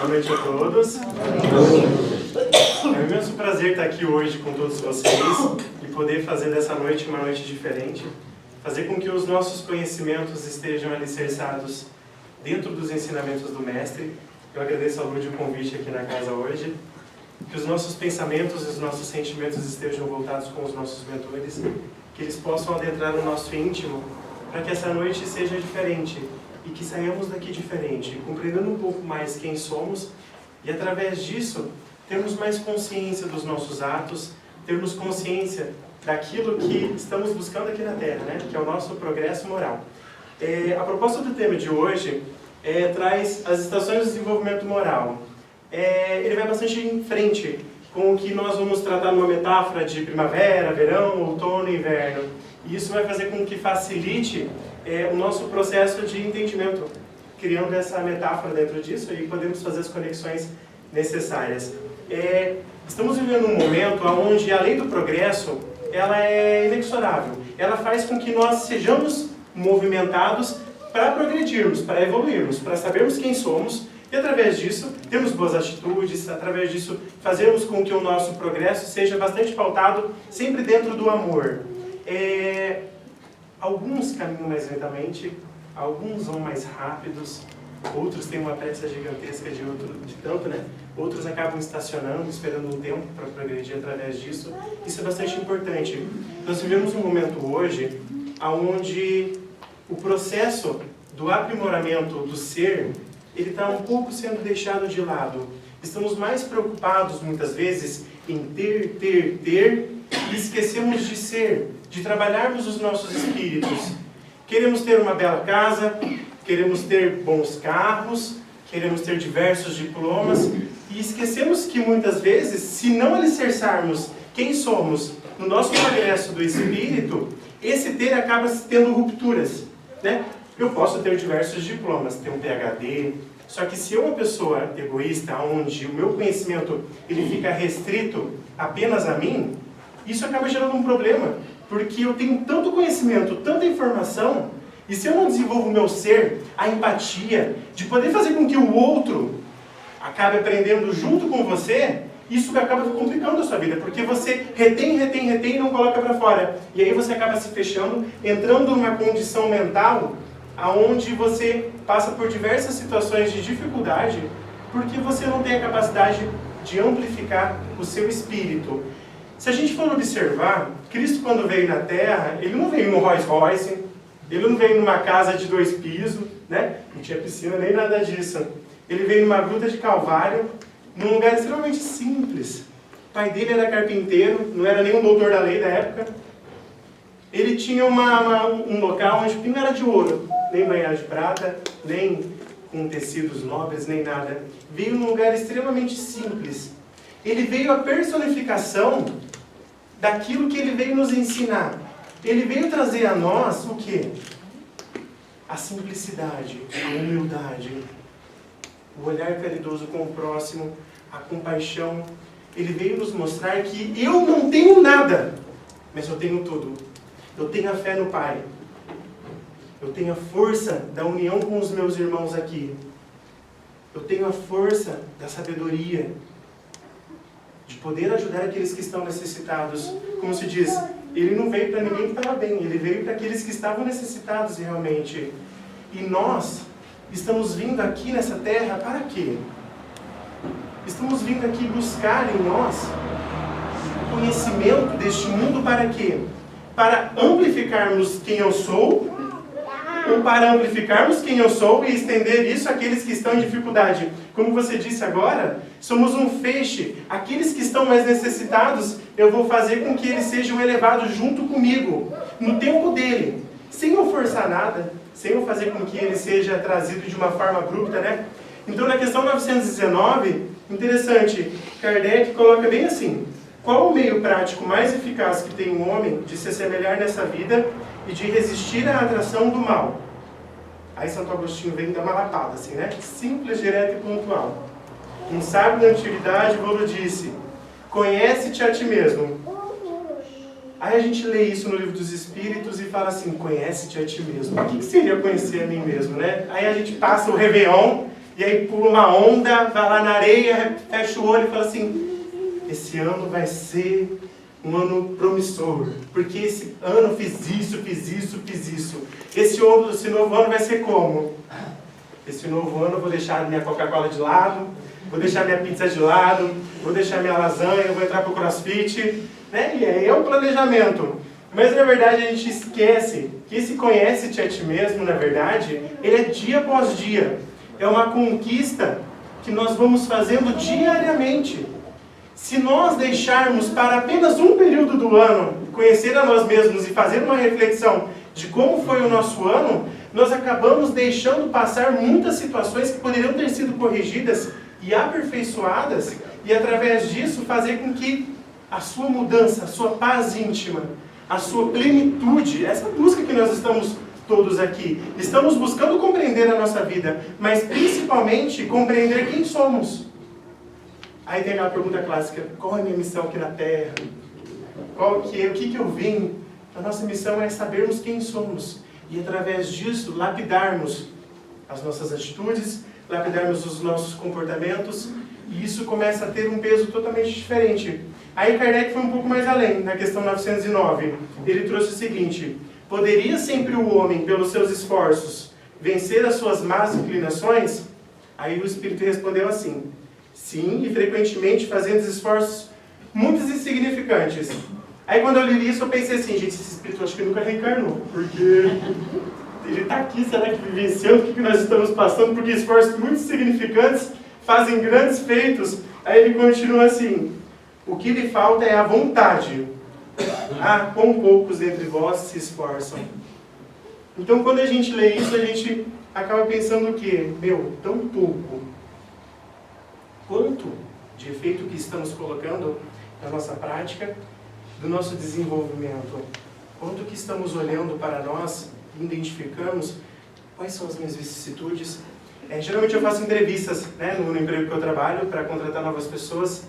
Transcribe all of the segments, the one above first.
Boa noite a todos. É um imenso prazer estar aqui hoje com todos vocês e poder fazer dessa noite uma noite diferente, fazer com que os nossos conhecimentos estejam alicerçados dentro dos ensinamentos do Mestre. Eu agradeço a Lúcia o convite aqui na casa hoje, que os nossos pensamentos e os nossos sentimentos estejam voltados com os nossos mentores, que eles possam adentrar no nosso íntimo, para que essa noite seja diferente e que saiamos daqui diferente, compreendendo um pouco mais quem somos e, através disso, termos mais consciência dos nossos atos, termos consciência daquilo que estamos buscando aqui na Terra, né? Que é o nosso progresso moral. A proposta do tema de hoje traz as estações de desenvolvimento moral. Ele vai bastante em frente com o que nós vamos tratar numa metáfora de primavera, verão, outono e inverno. E isso vai fazer com que facilite o nosso processo de entendimento, criando essa metáfora dentro disso e podemos fazer as conexões necessárias. Estamos vivendo um momento onde a lei do progresso ela é inexorável. Ela faz com que nós sejamos movimentados para progredirmos, para evoluirmos, para sabermos quem somos e, através disso, termos boas atitudes, através disso, fazermos com que o nosso progresso seja bastante pautado sempre dentro do amor. Alguns caminham mais lentamente, alguns vão mais rápidos, outros têm uma pressa gigantesca de tanto, né? Outros acabam estacionando, esperando um tempo para progredir através disso. Isso é bastante importante. Nós vivemos um momento hoje onde o processo do aprimoramento do ser, ele está um pouco sendo deixado de lado. Estamos mais preocupados, muitas vezes, em ter, e esquecemos de ser, de trabalharmos os nossos espíritos. Queremos ter uma bela casa, queremos ter bons carros, queremos ter diversos diplomas, e esquecemos que muitas vezes, se não alicerçarmos quem somos no nosso progresso do espírito, esse ter acaba tendo rupturas, né? Eu posso ter diversos diplomas, ter um PhD, só que se eu uma pessoa egoísta, onde o meu conhecimento ele fica restrito apenas a mim, isso acaba gerando um problema, porque eu tenho tanto conhecimento, tanta informação, e se eu não desenvolvo o meu ser, a empatia, de poder fazer com que o outro acabe aprendendo junto com você, isso acaba complicando a sua vida, porque você retém e não coloca para fora. E aí você acaba se fechando, entrando numa condição mental onde você passa por diversas situações de dificuldade, porque você não tem a capacidade de amplificar o seu espírito. Se a gente for observar, Cristo quando veio na Terra, ele não veio no Rolls Royce, ele não veio numa casa de 2 pisos, né? Não tinha piscina nem nada disso. Ele veio numa gruta de Calvário, num lugar extremamente simples. O pai dele era carpinteiro, não era nenhum doutor da lei da época. Ele tinha um local onde não era de ouro, nem banhado de prata, nem com tecidos nobres, nem nada. Veio num lugar extremamente simples. Ele veio a personificação daquilo que ele veio nos ensinar. Ele veio trazer a nós o quê? A simplicidade, a humildade, o olhar caridoso com o próximo, a compaixão. Ele veio nos mostrar que eu não tenho nada, mas eu tenho tudo. Eu tenho a fé no Pai. Eu tenho a força da união com os meus irmãos aqui. Eu tenho a força da sabedoria, de poder ajudar aqueles que estão necessitados. Como se diz, ele não veio para ninguém que estava bem, ele veio para aqueles que estavam necessitados realmente. E nós estamos vindo aqui nessa terra para quê? Estamos vindo aqui buscar em nós o conhecimento deste mundo para quê? Para amplificarmos quem eu sou, ou para amplificarmos quem eu sou e estender isso àqueles que estão em dificuldade. Como você disse agora, somos um feixe. Aqueles que estão mais necessitados, eu vou fazer com que eles sejam elevados junto comigo, no tempo dele, sem eu forçar nada, sem eu fazer com que ele seja trazido de uma forma abrupta, né? Então, na questão 919, interessante, Kardec coloca bem assim: qual o meio prático mais eficaz que tem um homem de se assemelhar nessa vida e de resistir à atração do mal? Aí Santo Agostinho vem dar uma lapada, assim, né? Simples, direto e pontual. Um sábio da antiguidade vos disse: conhece-te a ti mesmo. Aí a gente lê isso no Livro dos Espíritos e fala assim: conhece-te a ti mesmo. O que seria conhecer a mim mesmo, né? Aí a gente passa o Réveillon e aí pula uma onda, vai lá na areia, fecha o olho e fala assim, esse ano vai ser um ano promissor, porque esse ano fiz isso. Esse novo ano vai ser como? Esse novo ano eu vou deixar minha Coca-Cola de lado, vou deixar minha pizza de lado, vou deixar minha lasanha, vou entrar pro CrossFit, né? E aí é o planejamento. Mas na verdade a gente esquece que esse conhece-te a ti mesmo, na verdade, ele é dia após dia. É uma conquista que nós vamos fazendo diariamente. Se nós deixarmos para apenas um período do ano conhecer a nós mesmos e fazer uma reflexão de como foi o nosso ano, nós acabamos deixando passar muitas situações que poderiam ter sido corrigidas e aperfeiçoadas, e através disso fazer com que a sua mudança, a sua paz íntima, a sua plenitude, essa busca que nós estamos todos aqui, estamos buscando compreender a nossa vida, mas principalmente compreender quem somos. Aí tem aquela pergunta clássica, qual é a minha missão aqui na Terra? O que eu vim? A nossa missão é sabermos quem somos. E através disso, lapidarmos as nossas atitudes, lapidarmos os nossos comportamentos, e isso começa a ter um peso totalmente diferente. Aí Kardec foi um pouco mais além, na questão 909. Ele trouxe o seguinte, poderia sempre o homem, pelos seus esforços, vencer as suas más inclinações? Aí o Espírito respondeu assim, sim, e frequentemente fazendo esforços muito insignificantes. Aí quando eu li isso, eu pensei assim, gente, esse Espírito acho que nunca reencarnou, porque ele está aqui, será que vivenciando o que nós estamos passando, porque esforços muito insignificantes fazem grandes feitos. Aí ele continua assim, o que lhe falta é a vontade. Ah, quão poucos entre vós se esforçam. Então quando a gente lê isso, a gente acaba pensando o quê? Meu, tão pouco. Quanto de efeito que estamos colocando na nossa prática, do nosso desenvolvimento? Quanto que estamos olhando para nós e identificamos quais são as minhas vicissitudes? Geralmente eu faço entrevistas, né, no emprego que eu trabalho para contratar novas pessoas.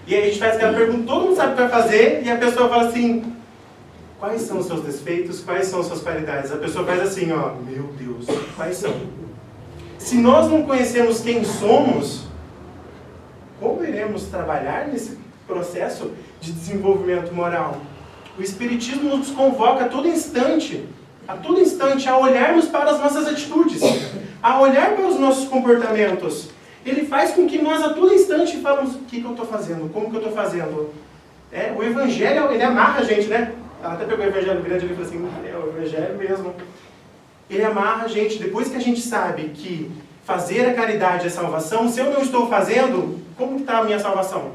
E aí a gente faz aquela pergunta, todo mundo sabe o que vai fazer, e a pessoa fala assim, quais são os seus defeitos, quais são as suas qualidades? A pessoa faz assim, ó, meu Deus, quais são? Se nós não conhecemos quem somos, como iremos trabalhar nesse processo de desenvolvimento moral? O Espiritismo nos convoca a todo instante a olharmos para as nossas atitudes, a olhar para os nossos comportamentos. Ele faz com que nós a todo instante falamos, o que eu estou fazendo, como que eu estou fazendo. O Evangelho, ele amarra a gente, né? Ela até pegou o Evangelho grande e falou assim, é o Evangelho mesmo. Ele amarra a gente, depois que a gente sabe que fazer a caridade é salvação, se eu não estou fazendo, como está a minha salvação?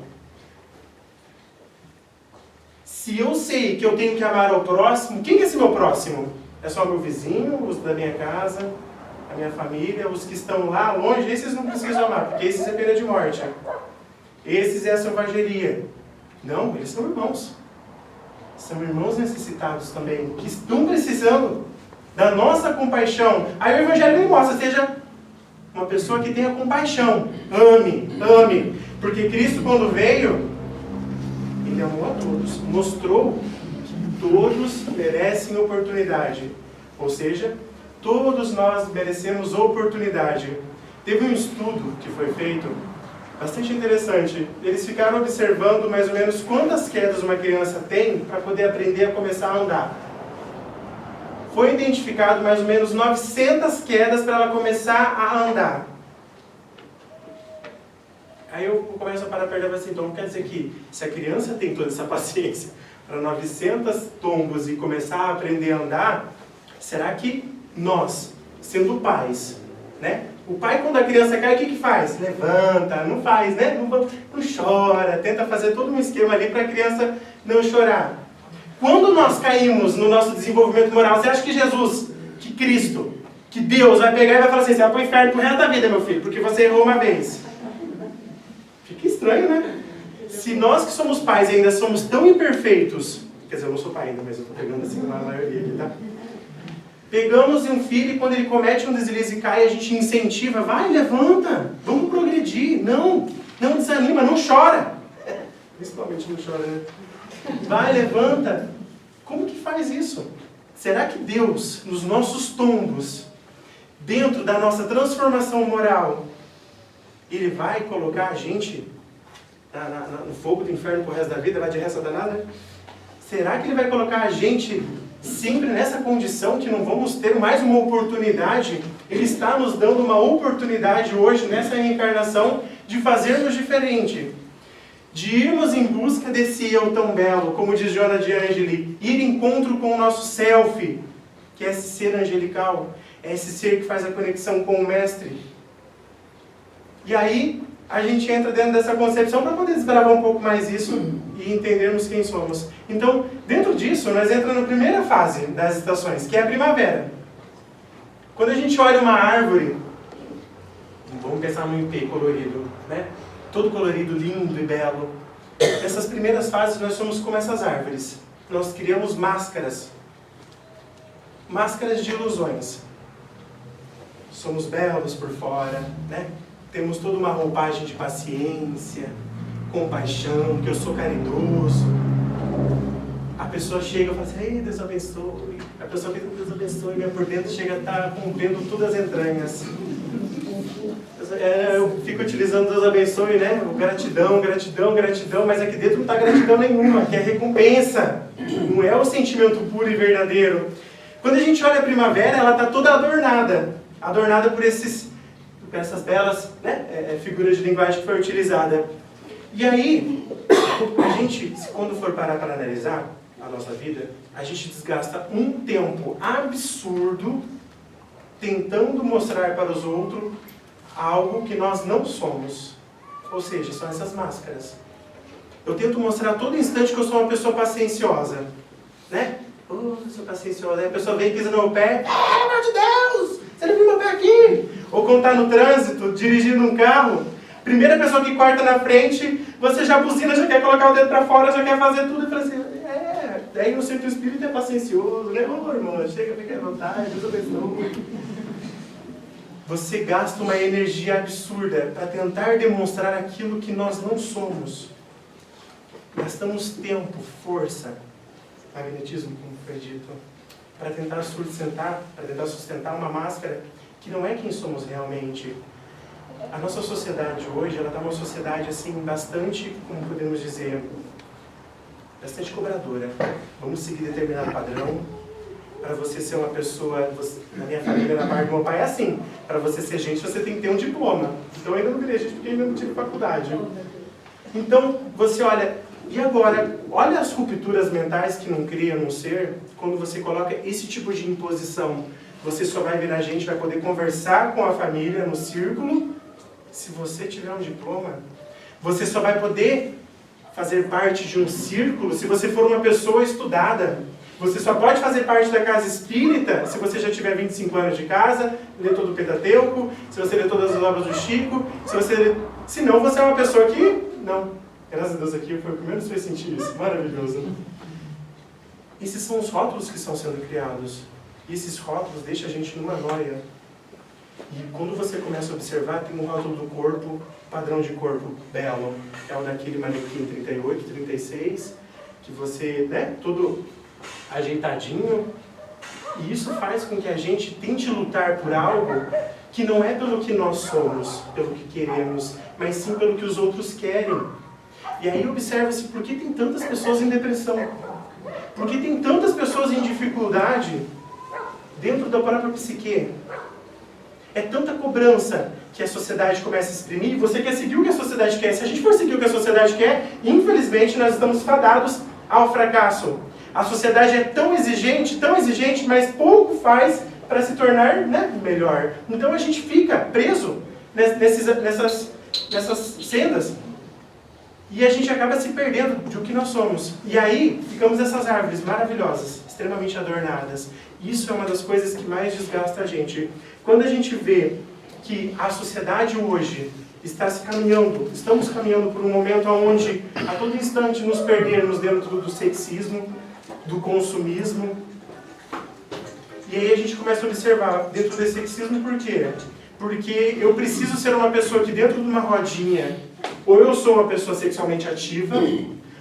Se eu sei que eu tenho que amar ao próximo, quem é esse meu próximo? É só meu vizinho, os da minha casa, a minha família, os que estão lá longe, esses não preciso amar, porque esses é pena de morte. Esses é a selvageria. Não, eles são irmãos. São irmãos necessitados também, que estão precisando da nossa compaixão. Aí o Evangelho me mostra, seja uma pessoa que tenha compaixão. Ame. Porque Cristo, quando veio, Ele amou a todos. Mostrou que todos merecem oportunidade. Ou seja, todos nós merecemos oportunidade. Teve um estudo que foi feito, bastante interessante. Eles ficaram observando mais ou menos quantas quedas uma criança tem para poder aprender a começar a andar. Foi identificado mais ou menos 900 quedas para ela começar a andar. Aí eu começo a parar perto e falo assim, então quer dizer que se a criança tem toda essa paciência para 900 tombos e começar a aprender a andar, será que nós, sendo pais, né? O pai, quando a criança cai, o que faz? Levanta, não faz, né? Não chora, tenta fazer todo um esquema ali para a criança não chorar. Quando nós caímos no nosso desenvolvimento moral, você acha que Jesus, que Cristo, que Deus vai pegar e vai falar assim, você vai para o inferno pro resto da vida, meu filho, porque você errou uma vez? Fica estranho, né? Se nós que somos pais ainda somos tão imperfeitos, quer dizer, eu não sou pai ainda, mas eu estou pegando assim uma maioria aqui, tá? Pegamos um filho e quando ele comete um deslize e cai, a gente incentiva, vai, levanta, vamos progredir. Não desanima, não chora. Principalmente não chora, né? Vai, levanta. Como que faz isso? Será que Deus, nos nossos tombos, dentro da nossa transformação moral, Ele vai colocar a gente no fogo do inferno pro resto da vida, vai de resto danada? Será que Ele vai colocar a gente sempre nessa condição que não vamos ter mais uma oportunidade? Ele está nos dando uma oportunidade hoje, nessa reencarnação, de fazermos diferente. De irmos em busca desse eu tão belo, como diz Joana de Angeli, ir em encontro com o nosso self, que é esse ser angelical, é esse ser que faz a conexão com o Mestre. E aí, a gente entra dentro dessa concepção para poder desbravar um pouco mais isso e entendermos quem somos. Então, dentro disso, nós entramos na primeira fase das estações, que é a primavera. Quando a gente olha uma árvore, vamos pensar no ipê colorido, né? Todo colorido, lindo e belo. Nessas primeiras fases nós somos como essas árvores. Nós criamos máscaras. Máscaras de ilusões. Somos belos por fora, né? Temos toda uma roupagem de paciência, compaixão, que eu sou caridoso. A pessoa chega e fala assim, ei, Deus abençoe. A pessoa pensa, Deus abençoe, mas por dentro chega a estar rompendo todas as entranhas. Eu fico utilizando Deus abençoe, né? Gratidão, gratidão, gratidão, mas aqui dentro não está gratidão nenhuma, que é recompensa. Não é o sentimento puro e verdadeiro. Quando a gente olha a primavera, ela está toda adornada. Adornada por essas belas, né, figuras de linguagem que foi utilizada. E aí, a gente, quando for parar para analisar a nossa vida, a gente desgasta um tempo absurdo tentando mostrar para os outros algo que nós não somos. Ou seja, são essas máscaras. Eu tento mostrar a todo instante que eu sou uma pessoa pacienciosa. Né? Eu sou pacienciosa. Aí a pessoa vem e pisa no meu pé. Pelo amor de Deus! Você não viu meu pé aqui? Ou quando está no trânsito, dirigindo um carro, primeira pessoa que corta na frente, você já buzina, já quer colocar o dedo para fora, já quer fazer tudo. E fala assim, daí no centro espírita é paciencioso, né? Ô, irmão, chega, fica à vontade, Deus abençoe. Você gasta uma energia absurda para tentar demonstrar aquilo que nós não somos. Gastamos tempo, força, magnetismo, como foi dito, para tentar sustentar uma máscara que não é quem somos realmente. A nossa sociedade hoje, ela está uma sociedade assim, bastante, como podemos dizer, bastante cobradora. Vamos seguir determinado padrão. Para você ser uma pessoa, na minha família, na parte do meu pai, é assim. Para você ser gente, você tem que ter um diploma. Então eu ainda não virei gente porque ainda não tive faculdade. Então, você olha, e agora, olha as rupturas mentais que não cria num ser, quando você coloca esse tipo de imposição. Você só vai virar gente, vai poder conversar com a família no círculo, se você tiver um diploma. Você só vai poder fazer parte de um círculo se você for uma pessoa estudada. Você só pode fazer parte da casa espírita se você já tiver 25 anos de casa, ler todo o Pentateuco, se você ler todas as obras do Chico, senão você é uma pessoa que... Não, graças a Deus aqui foi o primeiro que fez sentir isso, maravilhoso. Esses são os rótulos que estão sendo criados. E esses rótulos deixam a gente numa noia. E quando você começa a observar, tem um rótulo do corpo, padrão de corpo belo. É o daquele manequim 38, 36, que você, né, todo ajeitadinho. E isso faz com que a gente tente lutar por algo que não é pelo que nós somos, pelo que queremos, mas sim pelo que os outros querem. E aí observa-se por que tem tantas pessoas em depressão. Por que tem tantas pessoas em dificuldade dentro da própria psique. É tanta cobrança que a sociedade começa a exprimir, e você quer seguir o que a sociedade quer. Se a gente for seguir o que a sociedade quer, infelizmente nós estamos fadados ao fracasso. A sociedade é tão exigente, mas pouco faz para se tornar, né, melhor. Então a gente fica preso nessas sendas. E a gente acaba se perdendo de o que nós somos. E aí ficamos essas árvores maravilhosas, extremamente adornadas. Isso é uma das coisas que mais desgasta a gente. Quando a gente vê que a sociedade hoje estamos caminhando por um momento onde a todo instante nos perdermos dentro do sexismo, do consumismo. E aí a gente começa a observar dentro desse sexismo por quê? Porque eu preciso ser uma pessoa que dentro de uma rodinha, ou eu sou uma pessoa sexualmente ativa,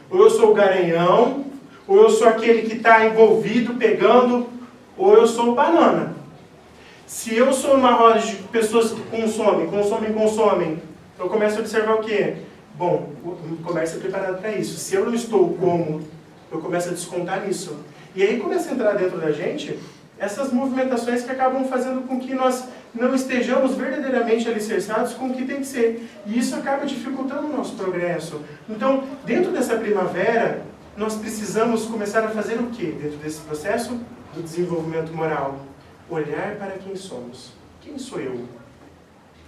ou eu sou o garanhão, ou eu sou aquele que está envolvido, pegando, ou eu sou o banana. Se eu sou uma roda de pessoas que consomem, Eu começo a observar o quê? Bom, o comércio é preparado para isso. Se eu não estou como, eu começo a descontar nisso. E aí começa a entrar dentro da gente essas movimentações que acabam fazendo com que nós não estejamos verdadeiramente alicerçados com o que tem que ser. E isso acaba dificultando o nosso progresso. Então, dentro dessa primavera, nós precisamos começar a fazer o quê? Dentro desse processo do desenvolvimento moral. Olhar para quem somos. Quem sou eu?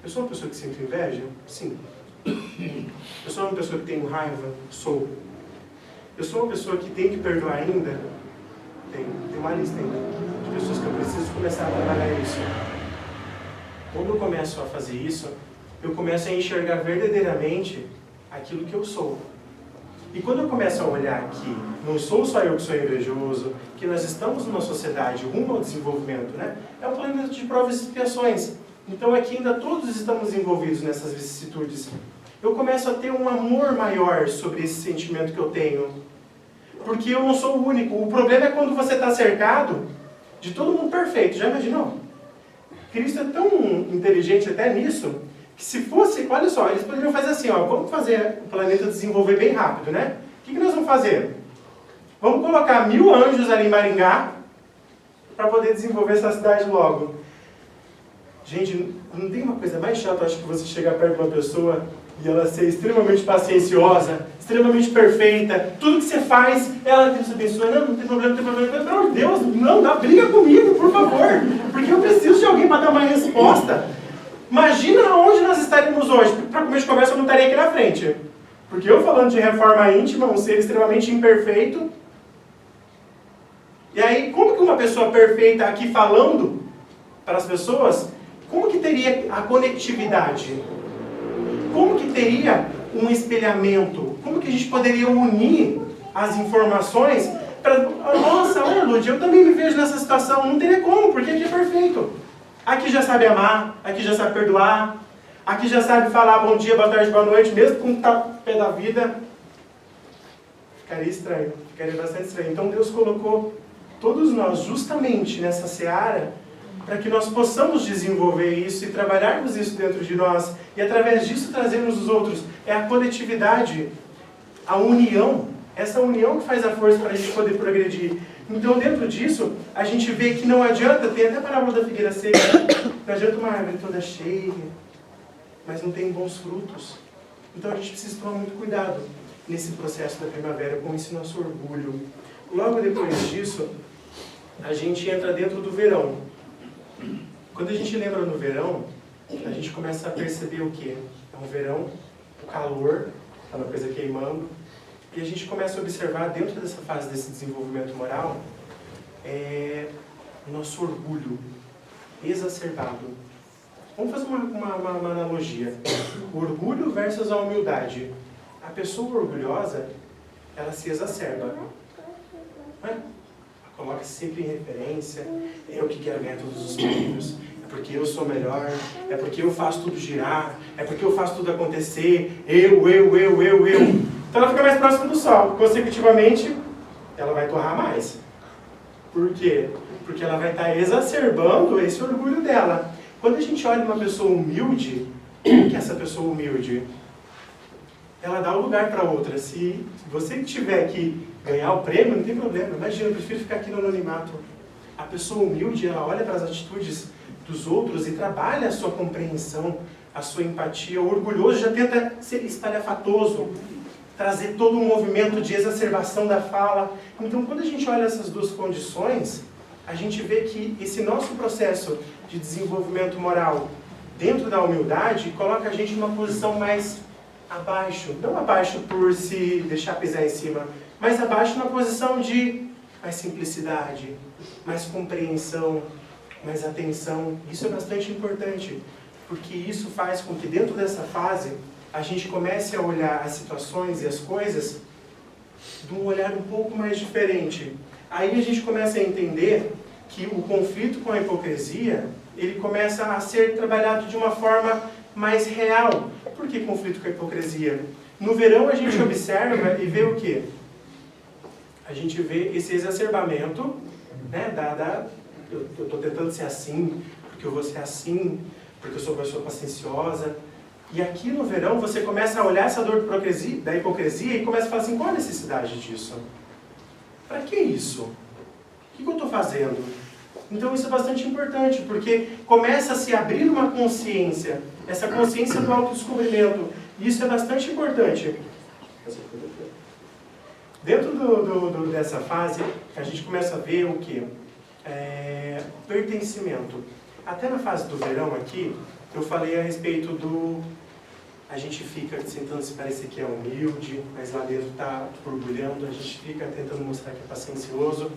Eu sou uma pessoa que sinto inveja? Sim. Eu sou uma pessoa que tem raiva? Sou. Eu sou uma pessoa que tem que perdoar ainda? Tem uma lista ainda de pessoas que eu preciso começar a trabalhar isso. Quando eu começo a fazer isso, eu começo a enxergar verdadeiramente aquilo que eu sou. E quando eu começo a olhar que não sou só eu que sou invejoso, que nós estamos numa sociedade rumo ao desenvolvimento, né? É um planeta de provas e expiações. Então aqui ainda todos estamos envolvidos nessas vicissitudes. Eu começo a ter um amor maior sobre esse sentimento que eu tenho. Porque eu não sou o único. O problema é quando você está cercado de todo mundo perfeito. Já imaginou? Cristo é tão inteligente até nisso, que se fosse, olha só, eles poderiam fazer assim, ó, vamos fazer o planeta desenvolver bem rápido, né? O que nós vamos fazer? Vamos colocar 1000 anjos ali em Maringá, para poder desenvolver essa cidade logo. Gente, não tem uma coisa mais chata, acho que você chegar perto de uma pessoa e ela ser extremamente pacienciosa, extremamente perfeita, tudo que você faz, ela te abençoa, não tem problema, não tem problema, pelo amor de Deus, não, dá briga comigo, por favor, porque eu preciso de alguém para dar uma resposta. Imagina onde nós estaríamos hoje, para começo de conversa eu não estaria aqui na frente, porque eu falando de reforma íntima, um ser extremamente imperfeito, e aí como que uma pessoa perfeita aqui falando para as pessoas, como que teria a conectividade? Como que teria um espelhamento? Como que a gente poderia unir as informações para... Nossa, olha, Lud, eu também me vejo nessa situação. Não teria como, porque aqui é perfeito. Aqui já sabe amar, aqui já sabe perdoar, aqui já sabe falar bom dia, boa tarde, boa noite, mesmo com o pé da vida. Ficaria estranho, ficaria bastante estranho. Então Deus colocou todos nós justamente nessa seara para que nós possamos desenvolver isso e trabalharmos isso dentro de nós e através disso trazermos os outros. É a coletividade, a união, essa união que faz a força para a gente poder progredir. Então dentro disso, a gente vê que não adianta, tem até a parábola da figueira seca, não adianta uma árvore toda cheia, mas não tem bons frutos. Então a gente precisa tomar muito cuidado nesse processo da primavera com esse nosso orgulho. Logo depois disso, a gente entra dentro do verão. Quando a gente lembra no verão, a gente começa a perceber o quê? É um verão, o calor, aquela coisa queimando, e a gente começa a observar dentro dessa fase desse desenvolvimento moral, o nosso orgulho exacerbado. Vamos fazer uma analogia. O orgulho versus a humildade. A pessoa orgulhosa, ela se exacerba. Não é? Coloca-se sempre em referência, eu que quero ganhar todos os prêmios, é porque eu sou melhor, é porque eu faço tudo girar, é porque eu faço tudo acontecer, eu. Então ela fica mais próxima do sol, consecutivamente, ela vai torrar mais. Por quê? Porque ela vai estar exacerbando esse orgulho dela. Quando a gente olha uma pessoa humilde, o que é essa pessoa humilde? Ela dá o lugar para outra. Se você tiver que ganhar o prêmio, não tem problema. Imagina, eu prefiro ficar aqui no anonimato. A pessoa humilde, ela olha para as atitudes dos outros e trabalha a sua compreensão, a sua empatia. O orgulhoso já tenta ser espalhafatoso, trazer todo um movimento de exacerbação da fala. Então, quando a gente olha essas duas condições, a gente vê que esse nosso processo de desenvolvimento moral dentro da humildade coloca a gente numa posição mais abaixo. Não abaixo por se deixar pisar em cima, mas abaixo na posição de mais simplicidade, mais compreensão, mais atenção. Isso é bastante importante, porque isso faz com que dentro dessa fase a gente comece a olhar as situações e as coisas de um olhar um pouco mais diferente. Aí a gente começa a entender que o conflito com a hipocrisia, ele começa a ser trabalhado de uma forma mais real. Por que conflito com a hipocrisia? No verão a gente observa e vê o quê? A gente vê esse exacerbamento, né, eu estou tentando ser assim, porque eu vou ser assim, porque eu sou uma pessoa pacienciosa. E aqui no verão você começa a olhar essa dor da hipocrisia e começa a falar assim, qual a necessidade disso? Para que isso? O que eu estou fazendo? Então isso é bastante importante, porque começa a se abrir uma consciência, essa consciência do autodescobrimento. E isso é bastante importante. Dentro dessa fase, a gente começa a ver o quê? Pertencimento. Até na fase do verão aqui, eu falei a respeito do... A gente fica tentando se parecer que é humilde, mas lá dentro está borbulhando, a gente fica tentando mostrar que é paciencioso.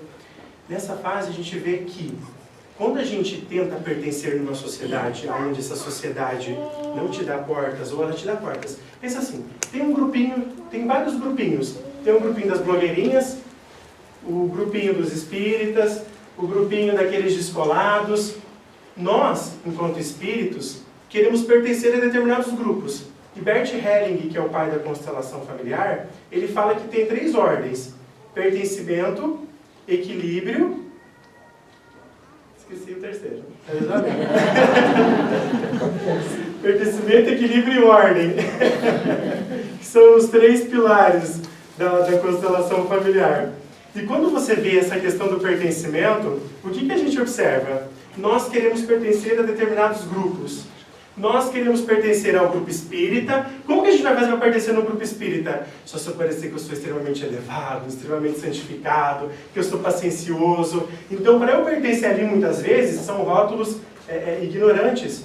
Nessa fase a gente vê que, quando a gente tenta pertencer numa sociedade, onde essa sociedade não te dá portas, ou ela te dá portas, pensa assim, tem um grupinho, tem vários grupinhos. Tem um grupinho das blogueirinhas, o grupinho dos espíritas, o grupinho daqueles descolados. Nós, enquanto espíritos, queremos pertencer a determinados grupos. E Bert Helling, que é o pai da constelação familiar, ele fala que tem 3 ordens. Pertencimento, equilíbrio... Esqueci o terceiro. Pertencimento, equilíbrio e ordem. Que são os 3 pilares da constelação familiar. E quando você vê essa questão do pertencimento, o que a gente observa? Nós queremos pertencer a determinados grupos. Nós queremos pertencer ao grupo espírita. Como que a gente vai fazer para pertencer no grupo espírita? Só se eu parecer que eu sou extremamente elevado, extremamente santificado, que eu sou paciencioso. Então, para eu pertencer ali, muitas vezes, são rótulos ignorantes.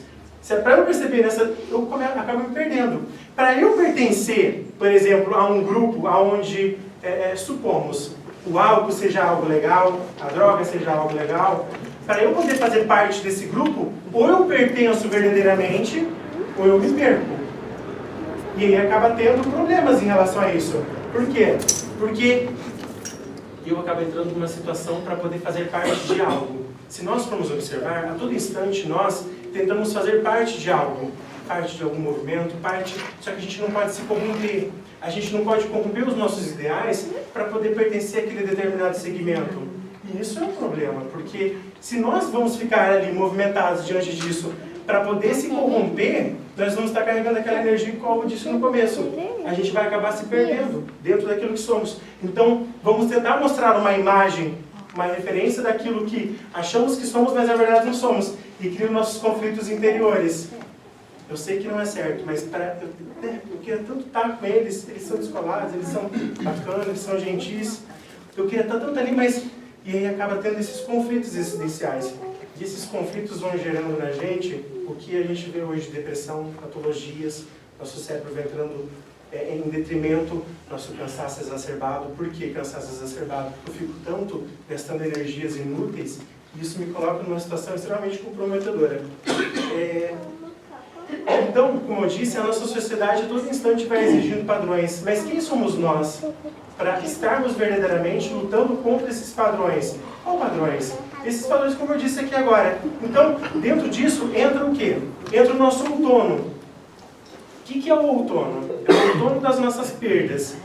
Para eu perceber nessa, eu acabo me perdendo. Para eu pertencer, por exemplo, a um grupo onde, supomos, o álcool seja algo legal, a droga seja algo legal, para eu poder fazer parte desse grupo, ou eu pertenço verdadeiramente, ou eu me perco. E aí acaba tendo problemas em relação a isso. Por quê? Porque eu acabo entrando numa situação para poder fazer parte de algo. Se nós formos observar, a todo instante nós tentamos fazer parte de algo. Parte de algum movimento, só que a gente não pode se corromper. A gente não pode corromper os nossos ideais para poder pertencer àquele determinado segmento. E isso é um problema, porque se nós vamos ficar ali movimentados diante disso para poder se corromper, nós vamos estar carregando aquela energia, como eu disse no começo. A gente vai acabar se perdendo dentro daquilo que somos. Então, vamos tentar mostrar uma imagem, uma referência daquilo que achamos que somos, mas na verdade não somos. E cria nossos conflitos interiores. Eu sei que não é certo, mas eu queria tanto estar com eles, eles são descolados, eles são bacanas, eles são gentis. Eu queria estar tanto ali, mas... E aí acaba tendo esses conflitos existenciais. E esses conflitos vão gerando na gente o que a gente vê hoje, depressão, patologias, nosso cérebro vai entrando em detrimento, nosso cansaço exacerbado. Por que cansaço exacerbado? Porque eu fico tanto gastando energias inúteis e isso me coloca numa situação extremamente comprometedora. Então, como eu disse, a nossa sociedade a todo instante vai exigindo padrões. Mas quem somos nós para estarmos verdadeiramente lutando contra esses padrões? Qual padrões? Esses padrões, como eu disse aqui agora. Então, dentro disso, entra o quê? Entra o nosso outono. O que é o outono? É o outono das nossas perdas.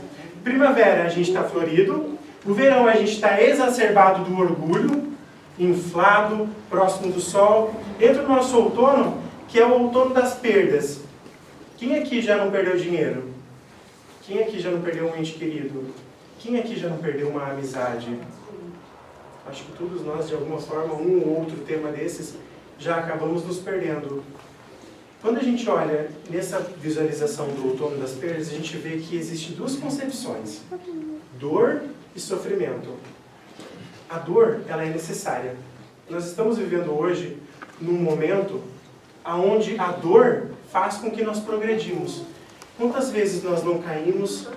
Primavera, a gente está florido. No verão, a gente está exacerbado do orgulho, inflado, próximo do sol. Entra o nosso outono, que é o outono das perdas. Quem aqui já não perdeu dinheiro? Quem aqui já não perdeu um ente querido? Quem aqui já não perdeu uma amizade? Acho que todos nós, de alguma forma, um ou outro tema desses, já acabamos nos perdendo. Quando a gente olha nessa visualização do outono das perdas, a gente vê que existem 2 concepções. Dor e sofrimento. A dor, ela é necessária. Nós estamos vivendo hoje num momento onde a dor faz com que nós progredimos. Quantas vezes nós não caímos,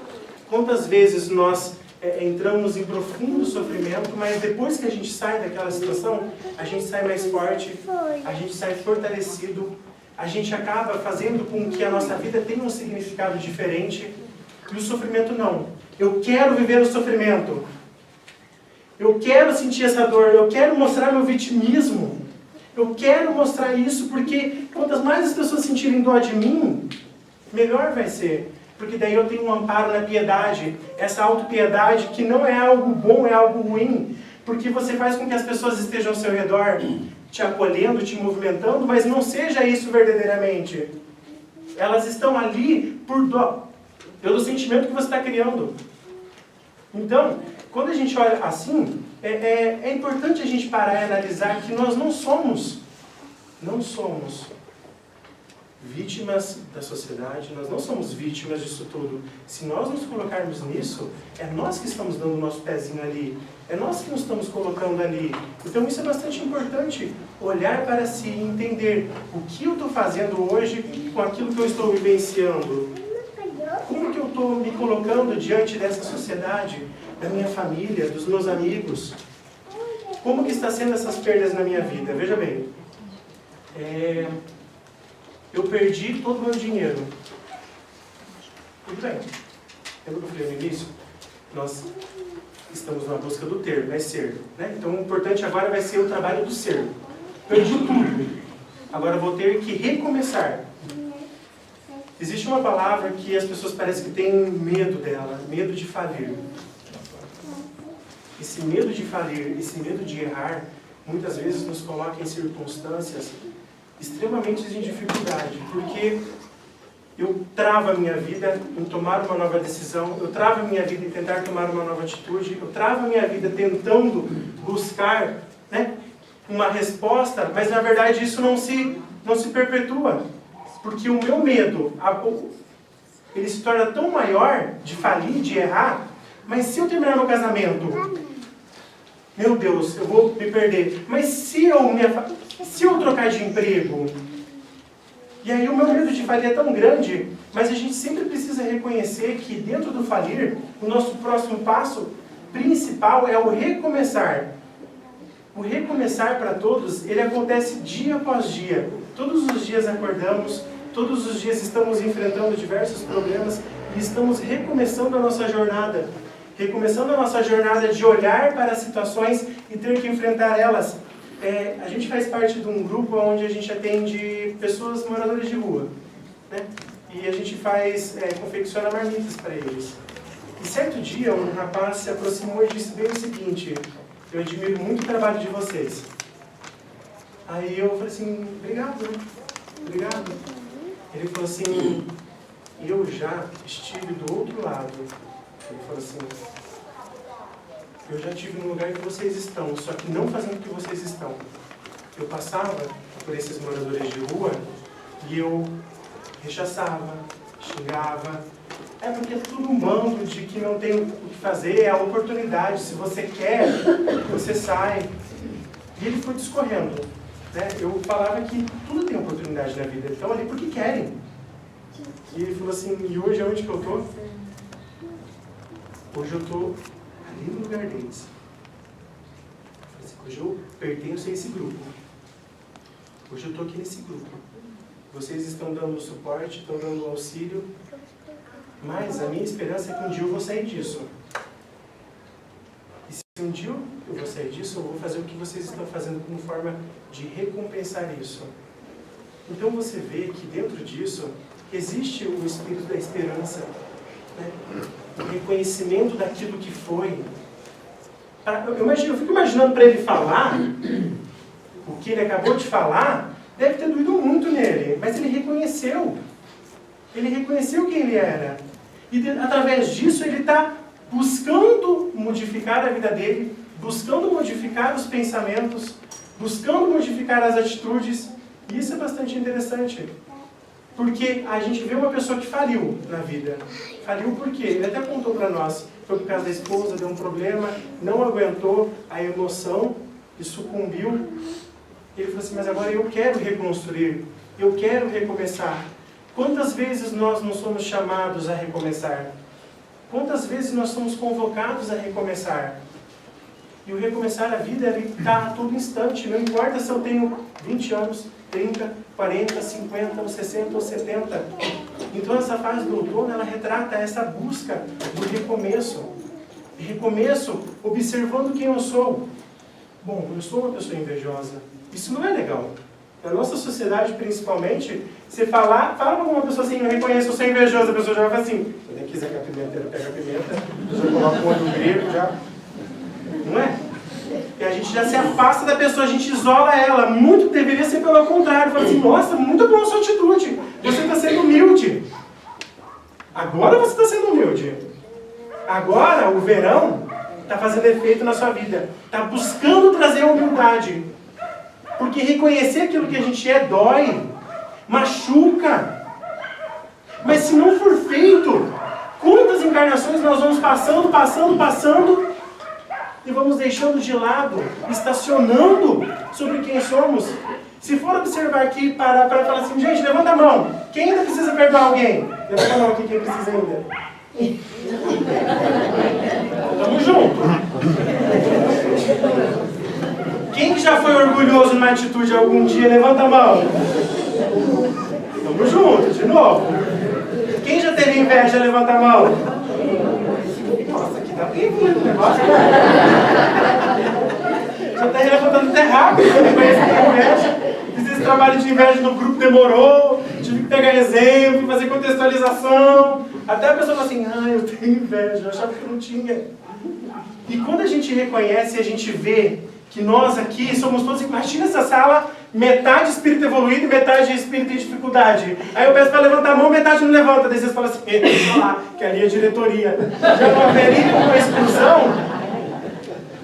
quantas vezes nós entramos em profundo sofrimento, mas depois que a gente sai daquela situação, a gente sai mais forte, a gente sai fortalecido, a gente acaba fazendo com que a nossa vida tenha um significado diferente, e o sofrimento não. Eu quero viver o sofrimento, eu quero sentir essa dor, eu quero mostrar meu vitimismo, eu quero mostrar isso porque quantas mais as pessoas sentirem dó de mim, melhor vai ser. Porque daí eu tenho um amparo na piedade. Essa autopiedade que não é algo bom, é algo ruim. Porque você faz com que as pessoas estejam ao seu redor, te acolhendo, te movimentando, mas não seja isso verdadeiramente. Elas estão ali por dó, pelo sentimento que você está criando. Então, quando a gente olha assim, é importante a gente parar e analisar que nós não somos vítimas da sociedade, nós não somos vítimas disso tudo. Se nós nos colocarmos nisso, é nós que estamos dando o nosso pezinho ali, é nós que nos estamos colocando ali. Então isso é bastante importante, olhar para si e entender o que eu estou fazendo hoje com aquilo que eu estou vivenciando. Como que eu estou me colocando diante dessa sociedade, da minha família, dos meus amigos? Como que está sendo essas perdas na minha vida? Veja bem, eu perdi todo o meu dinheiro. Muito bem. Lembra que eu falei no início? Nós estamos na busca do ter, vai ser. Né? Então o importante agora vai ser o trabalho do ser. Perdi tudo. Agora vou ter que recomeçar. Existe uma palavra que as pessoas parecem que têm medo dela, medo de falir. Esse medo de falir, esse medo de errar, muitas vezes nos coloca em circunstâncias extremamente em dificuldade, porque eu travo a minha vida em tomar uma nova decisão, eu travo a minha vida em tentar tomar uma nova atitude, eu travo a minha vida tentando buscar, né, uma resposta, mas na verdade isso não se perpetua, porque o meu medo, ele se torna tão maior de falir, de errar, mas se eu terminar meu casamento, meu Deus, eu vou me perder. Mas se eu trocar de emprego, e aí o meu medo de falir é tão grande, mas a gente sempre precisa reconhecer que dentro do falir, o nosso próximo passo principal é o recomeçar. O recomeçar para todos, ele acontece dia após dia. Todos os dias acordamos, todos os dias estamos enfrentando diversos problemas e estamos recomeçando a nossa jornada. Recomeçando a nossa jornada de olhar para as situações e ter que enfrentar elas. A gente faz parte de um grupo onde a gente atende pessoas moradoras de rua, né? E a gente confecciona marmitas para eles. E certo dia um rapaz se aproximou e disse bem o seguinte: eu admiro muito o trabalho de vocês. Aí eu falei assim, obrigado, né? Obrigado. Ele falou assim, eu já estive do outro lado. Ele falou assim, eu já estive no lugar que vocês estão, só que não fazendo o que vocês estão. Eu passava por esses moradores de rua e eu rechaçava, xingava. Porque é tudo um bando de que não tem o que fazer, é a oportunidade. Se você quer, você sai. E ele foi discorrendo. Né? Eu falava que tudo tem oportunidade na vida, estão ali porque querem. E ele falou assim, e hoje onde que eu estou? Hoje eu estou ali no lugar deles. Hoje eu pertenço a esse grupo. Hoje eu estou aqui nesse grupo. Vocês estão dando suporte, estão dando auxílio, mas a minha esperança é que um dia eu vou sair disso. E se um dia eu vou sair disso, eu vou fazer o que vocês estão fazendo como forma de recompensar isso. Então você vê que dentro disso existe o espírito da esperança, né? O reconhecimento daquilo que foi. Eu fico imaginando para ele falar, o que ele acabou de falar, deve ter doído muito nele, mas ele reconheceu. Ele reconheceu quem ele era. E através disso ele está buscando modificar a vida dele, buscando modificar os pensamentos, buscando modificar as atitudes. E isso é bastante interessante. Porque a gente vê uma pessoa que faliu na vida. Faliu por quê? Ele até contou para nós. Foi por causa da esposa, deu um problema, não aguentou a emoção e sucumbiu. Ele falou assim, mas agora eu quero reconstruir, eu quero recomeçar. Quantas vezes nós não somos chamados a recomeçar? Quantas vezes nós somos convocados a recomeçar? E o recomeçar a vida, ele está a todo instante. Não importa se eu tenho 20 anos, 30, 40, 50, ou 60, ou 70. Então essa fase do outono, ela retrata essa busca do recomeço. Recomeço observando quem eu sou. Bom, eu sou uma pessoa invejosa. Isso não é legal. Na nossa sociedade, principalmente, você fala para alguma pessoa assim, eu reconheço, eu sou invejoso, a pessoa já vai falar assim, se nem quiser que a pimenteira pega a pimenta, a pessoa coloca o olho grego, já... Não é? E a gente já se afasta da pessoa, a gente isola ela. Muito deveria ser pelo contrário. Fala assim, nossa, muito boa a sua atitude. Você está sendo humilde. Agora você está sendo humilde. Agora o verão está fazendo efeito na sua vida. Está buscando trazer a humildade. Porque reconhecer aquilo que a gente é dói, machuca. Mas se não for feito, quantas encarnações nós vamos passando e vamos deixando de lado, estacionando sobre quem somos. Se for observar aqui, parar para falar assim, gente, levanta a mão. Quem ainda precisa perdoar alguém? Levanta a mão aqui, quem precisa ainda. Tamo junto. Quem já foi orgulhoso numa atitude algum dia, levanta a mão. Tamo junto, de novo. Quem já teve inveja, levanta a mão. Nossa, aqui tá bem bonito o negócio, né? Já tá levantando até rápido, eu conheço a inveja. Fiz esse trabalho de inveja no grupo, demorou. Tive que pegar exemplo, fazer contextualização. Até a pessoa fala assim, eu tenho inveja, eu achava que eu não tinha. E quando a gente reconhece e a gente vê que nós aqui somos todos, imagina essa sala, metade espírito evoluído e metade espírito em dificuldade. Aí eu peço para levantar a mão, metade não levanta. Daí vocês falam assim, deixa eu falar, que ali é a diretoria. Já não haveria uma exclusão,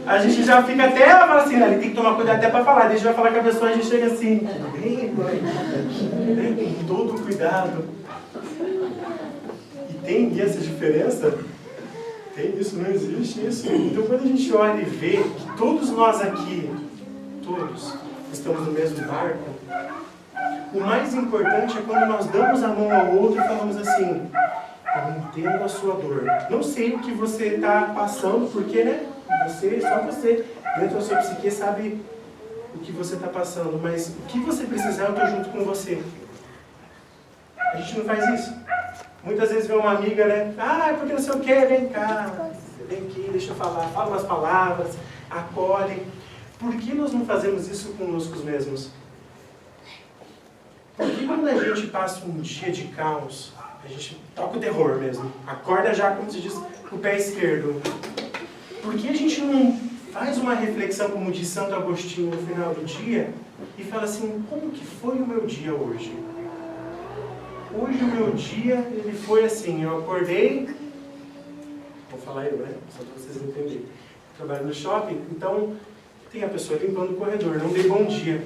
a gente já fica até, ela fala assim, ali tem que tomar cuidado até para falar. Daí a gente vai falar com a pessoa, a gente chega assim, bem, mãe, com todo cuidado. E tem essa diferença? Tem isso, não existe isso. Então quando a gente olha e vê que todos nós aqui, todos, estamos no mesmo barco, o mais importante é quando nós damos a mão ao outro e falamos assim, eu entendo a sua dor. Não sei o que você está passando, porque, né? Só você, dentro da sua psique, sabe o que você está passando, mas o que você precisar, eu estou junto com você. A gente não faz isso. Muitas vezes vê uma amiga, né? Porque não sei o que, vem cá, vem aqui, deixa eu falar, fala umas palavras, acolhe. Por que nós não fazemos isso conosco mesmos? Porque quando a gente passa um dia de caos, a gente toca o terror mesmo. Acorda já, como se diz, com o pé esquerdo. Por que a gente não faz uma reflexão, como diz Santo Agostinho no final do dia, e fala assim, como que foi o meu dia hoje? Hoje o meu dia, ele foi assim, eu acordei, vou falar eu, né? Só para vocês entenderem. Trabalho no shopping, então tem a pessoa limpando o corredor, não dei bom dia.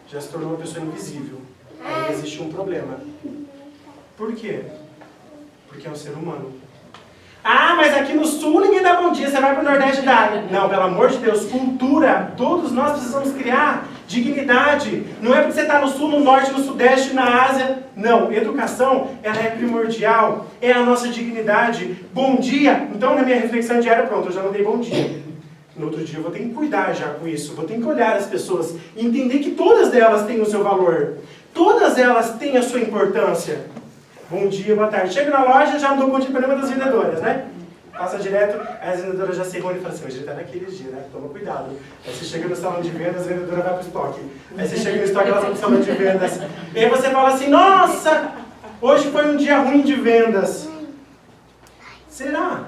Já se tornou uma pessoa invisível. Aí existe um problema. Por quê? Porque é um ser humano. Mas aqui no sul ninguém dá bom dia, você vai para o Nordeste e dá. Não, pelo amor de Deus, cultura, todos nós precisamos criar dignidade. Não é porque você está no sul, no norte, no sudeste, na Ásia. Não, educação, ela é primordial, é a nossa dignidade. Bom dia, então na minha reflexão diária, pronto, eu já não dei bom dia. No outro dia eu vou ter que cuidar já com isso, vou ter que olhar as pessoas e entender que todas elas têm o seu valor. Todas elas têm a sua importância. Bom dia, boa tarde. Chego na loja, já não dou bom dia para nenhuma das vendedoras, né? Passa direto, aí as vendedoras já se reúnem e falam assim, hoje ele está naquele dia, né? Toma cuidado. Aí você chega no salão de vendas, a vendedora vai para o estoque. Aí você chega no estoque, elas vão para o salão de vendas. E aí você fala assim, nossa, hoje foi um dia ruim de vendas. Será?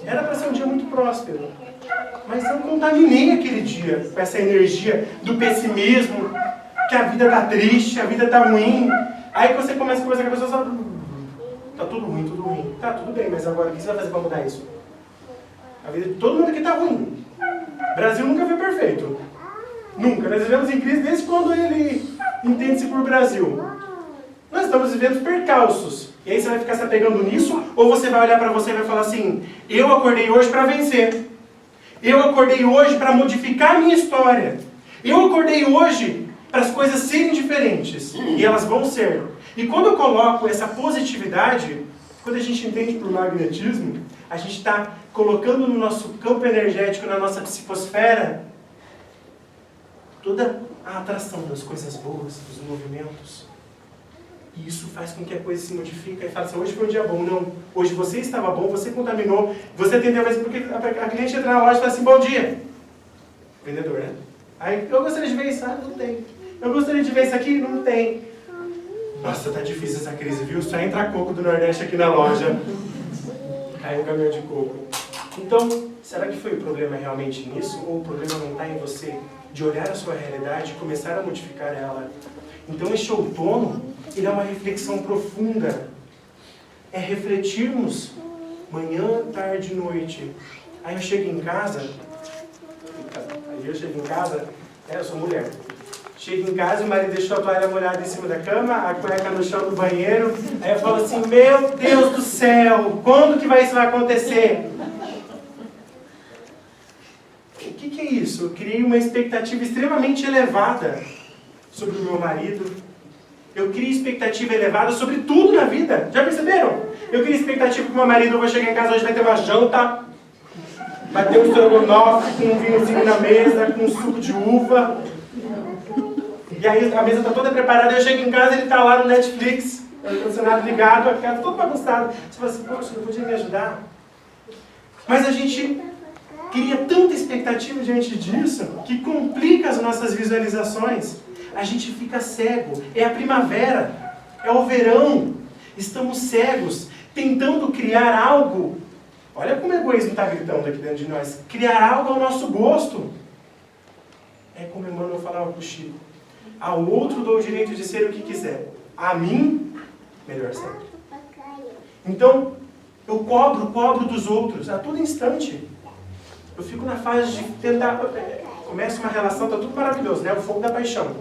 Era para ser um dia muito próspero. Mas eu contaminei aquele dia com essa energia do pessimismo, que a vida está triste, a vida está ruim. Aí você começa a conversar com a pessoa, sabe? Tá tudo ruim, tudo ruim. Tá, tudo bem, mas agora o que você vai fazer para mudar isso? A vida de todo mundo aqui tá ruim. O Brasil nunca foi perfeito. Nunca. Nós vivemos em crise desde quando ele entende-se por Brasil. Nós estamos vivendo percalços. E aí você vai ficar se apegando nisso, ou você vai olhar para você e vai falar assim, eu acordei hoje para vencer. Eu acordei hoje para modificar a minha história. Eu acordei hoje para as coisas serem diferentes. E elas vão ser. E quando eu coloco essa positividade, quando a gente entende por magnetismo, a gente está colocando no nosso campo energético, na nossa psicosfera, toda a atração das coisas boas, dos movimentos. E isso faz com que a coisa se modifique e fala assim, hoje foi um dia bom. Não, hoje você estava bom, você contaminou, você atendeu, mas porque a cliente entra na loja e fala assim, bom dia. Vendedor, né? Aí, eu gostaria de ver isso, não tem. Eu gostaria de ver isso aqui, não tem. Nossa, tá difícil essa crise, viu? Só entra coco do Nordeste aqui na loja. Cai um caminhão de coco. Então, será que foi o problema realmente nisso? Ou o problema não está em você? De olhar a sua realidade e começar a modificar ela. Então, este outono, ele é uma reflexão profunda. é refletirmos manhã, tarde e noite. Aí eu chego em casa, eu sou mulher. Chego em casa e o marido deixou a toalha molhada em cima da cama, a cueca no chão do banheiro. Aí eu falo assim, meu Deus do céu, quando que isso vai acontecer? O que é isso? Eu criei uma expectativa extremamente elevada sobre o meu marido. Eu criei expectativa elevada sobre tudo na vida. Já perceberam? Eu criei expectativa que o meu marido, eu vou chegar em casa hoje, vai ter uma janta, vai ter um estrogonofe com um vinhozinho na mesa, com um suco de uva. E aí a mesa está toda preparada, eu chego em casa e ele está lá no Netflix, o ar-condicionado ligado, a casa toda bagunçada. Você fala assim, poxa, não podia me ajudar? Mas a gente cria tanta expectativa diante disso, que complica as nossas visualizações. A gente fica cego. É a primavera, é o verão. Estamos cegos, tentando criar algo. Olha como o egoísmo está gritando aqui dentro de nós. Criar algo ao nosso gosto. É como Emmanuel falava para o Chico. Ao outro dou o direito de ser o que quiser. A mim, melhor sempre. Então, eu cobro dos outros a todo instante. Eu fico na fase de tentar... Começa uma relação, está tudo maravilhoso, né? O fogo da paixão.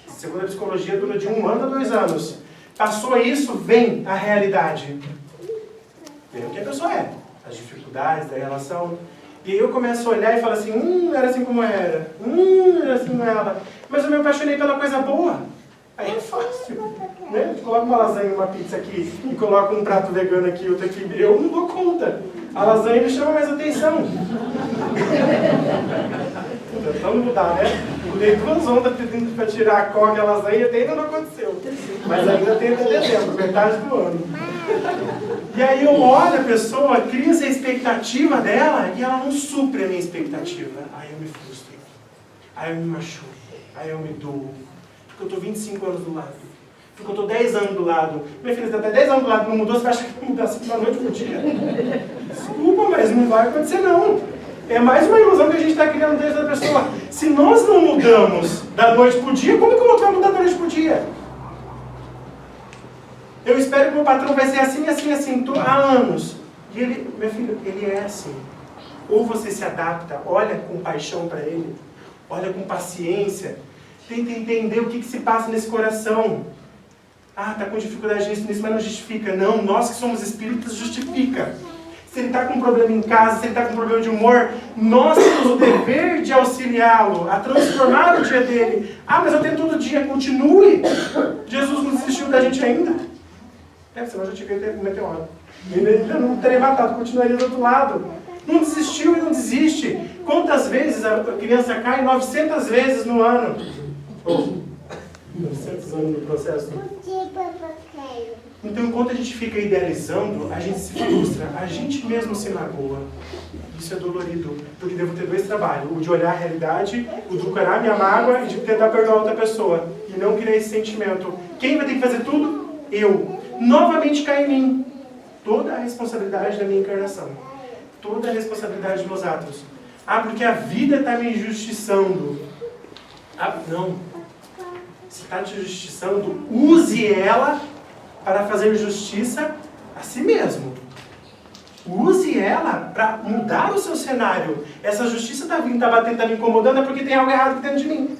Segundo a psicologia, dura de 1 ano a 2 anos. Passou isso, vem a realidade. Vem o que a pessoa é. As dificuldades da relação. E aí eu começo a olhar e falo assim, não era assim como era. Não era assim como ela. Mas eu me apaixonei pela coisa boa. Aí é fácil. Né? Coloca uma lasanha e uma pizza aqui e coloca um prato vegano aqui e outro aqui. Eu não dou conta. A lasanha me chama mais atenção. Tentando mudar, né? Mudei 2 ondas pedindo para tirar a coca e a lasanha e ainda não aconteceu. Mas ainda tem até dezembro, metade do ano. E aí eu olho a pessoa, crio essa expectativa dela e ela não supre a minha expectativa. Aí eu me frustro. Aí eu me machuco. Aí eu me dou. Porque eu estou 25 anos do lado. Porque eu estou 10 anos do lado. Minha filha está até 10 anos do lado, não mudou, você acha que vai mudar assim da noite pro dia? Desculpa, mas não vai acontecer não. É mais uma ilusão que a gente está criando dentro da pessoa. Se nós não mudamos da noite para o dia, como que o outro vai mudar da noite para o dia? Eu espero que o meu patrão vai ser assim, assim, assim, há anos. E ele, meu filho, ele é assim. Ou você se adapta, olha com paixão para ele, olha com paciência, tenta entender o que se passa nesse coração. Ah, está com dificuldade nisso, mas não justifica. Não, nós que somos espíritas, justifica. Se ele está com um problema em casa, se ele está com um problema de humor, nós temos o dever de auxiliá-lo, a transformar o dia dele. Ah, mas eu tento todo dia, continue. Jesus não desistiu da gente ainda. Senão eu já tinha que meter hora. Ainda não teria matado, continuaria do outro lado. Não desistiu e não desiste. Quantas vezes a criança cai? 900 vezes no ano. 900 anos no processo. Então, enquanto a gente fica idealizando, a gente se frustra, a gente mesmo se magoa. Isso é dolorido, porque devo ter 2 trabalhos. O de olhar a realidade, o de curar minha mágoa e de tentar perdoar outra pessoa. E não criar esse sentimento. Quem vai ter que fazer tudo? Eu. Novamente cai em mim. Toda a responsabilidade da minha encarnação. Toda a responsabilidade dos meus atos. Ah, porque a vida está me injustiçando. Ah, não. Se está te injustiçando, use ela para fazer justiça a si mesmo. Use ela para mudar o seu cenário. Essa justiça está vindo, está batendo, está me incomodando, é porque tem algo errado dentro de mim.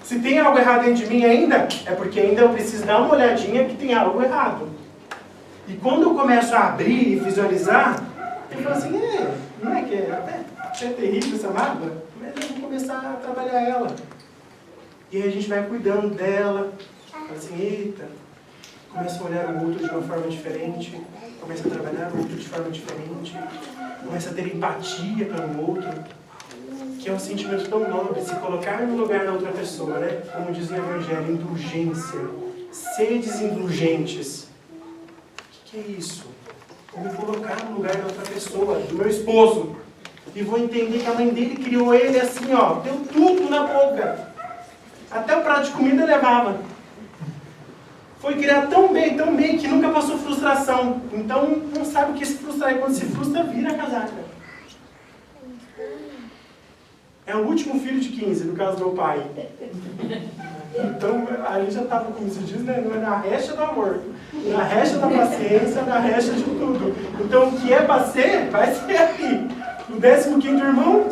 Se tem algo errado dentro de mim ainda, é porque ainda eu preciso dar uma olhadinha que tem algo errado. E quando eu começo a abrir e visualizar, eu falo assim, não é que é terrível essa mágoa, mas eu vou começar a trabalhar ela. E aí a gente vai cuidando dela, fala assim, eita, começa a olhar o outro de uma forma diferente, começa a trabalhar o outro de forma diferente, começa a ter empatia pelo outro, que é um sentimento tão nobre, se colocar no lugar da outra pessoa, né? Como diz o Evangelho, indulgência, sedes indulgentes. O que é isso? Eu me colocar no lugar da outra pessoa, do meu esposo, e vou entender que a mãe dele criou ele assim, ó, deu tudo na boca. Até o prato de comida levava. Foi criado tão bem, que nunca passou frustração. Então, não sabe o que se frustrar. E quando se frustra, vira a casaca. É o último filho de 15, no caso do meu pai. Então, a gente já estava, como se diz, né? Não é na recha do amor. Na recha da paciência, na recha de tudo. Então, o que é para ser, vai ser aqui. O 15º irmão.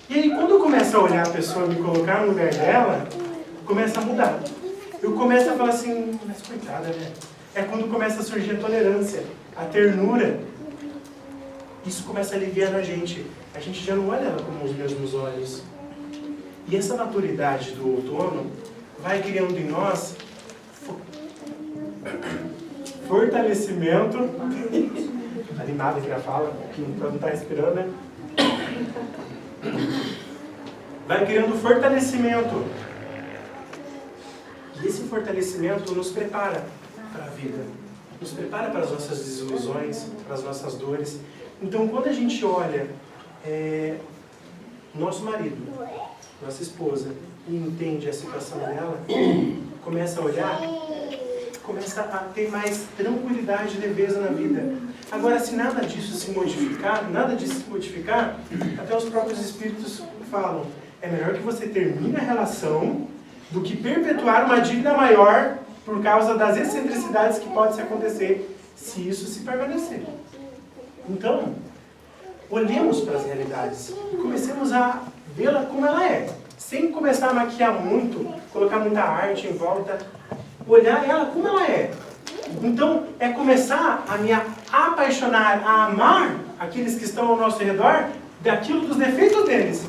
E aí, quando eu começo a olhar a pessoa, me colocar no lugar dela, começa a mudar. Eu começo a falar assim, mas coitada, né? É quando começa a surgir a tolerância, a ternura. Isso começa a aliviar na gente. A gente já não olha ela com os mesmos olhos. E essa maturidade do outono vai criando em nós fortalecimento. Animado aqui na fala, que não está respirando, né? Vai criando fortalecimento. E esse fortalecimento nos prepara para a vida. Nos prepara para as nossas desilusões, para as nossas dores. Então, quando a gente olha nosso marido, nossa esposa, e entende a situação dela, começa a olhar, começa a ter mais tranquilidade e leveza na vida. Agora, se nada disso se modificar, até os próprios espíritos falam, é melhor que você termine a relação do que perpetuar uma dívida maior por causa das excentricidades que podem acontecer se isso se permanecer. Então, olhemos para as realidades e comecemos a vê-la como ela é, sem começar a maquiar muito, colocar muita arte em volta, olhar ela como ela é. Então, é começar a me apaixonar, a amar aqueles que estão ao nosso redor, daquilo dos defeitos deles.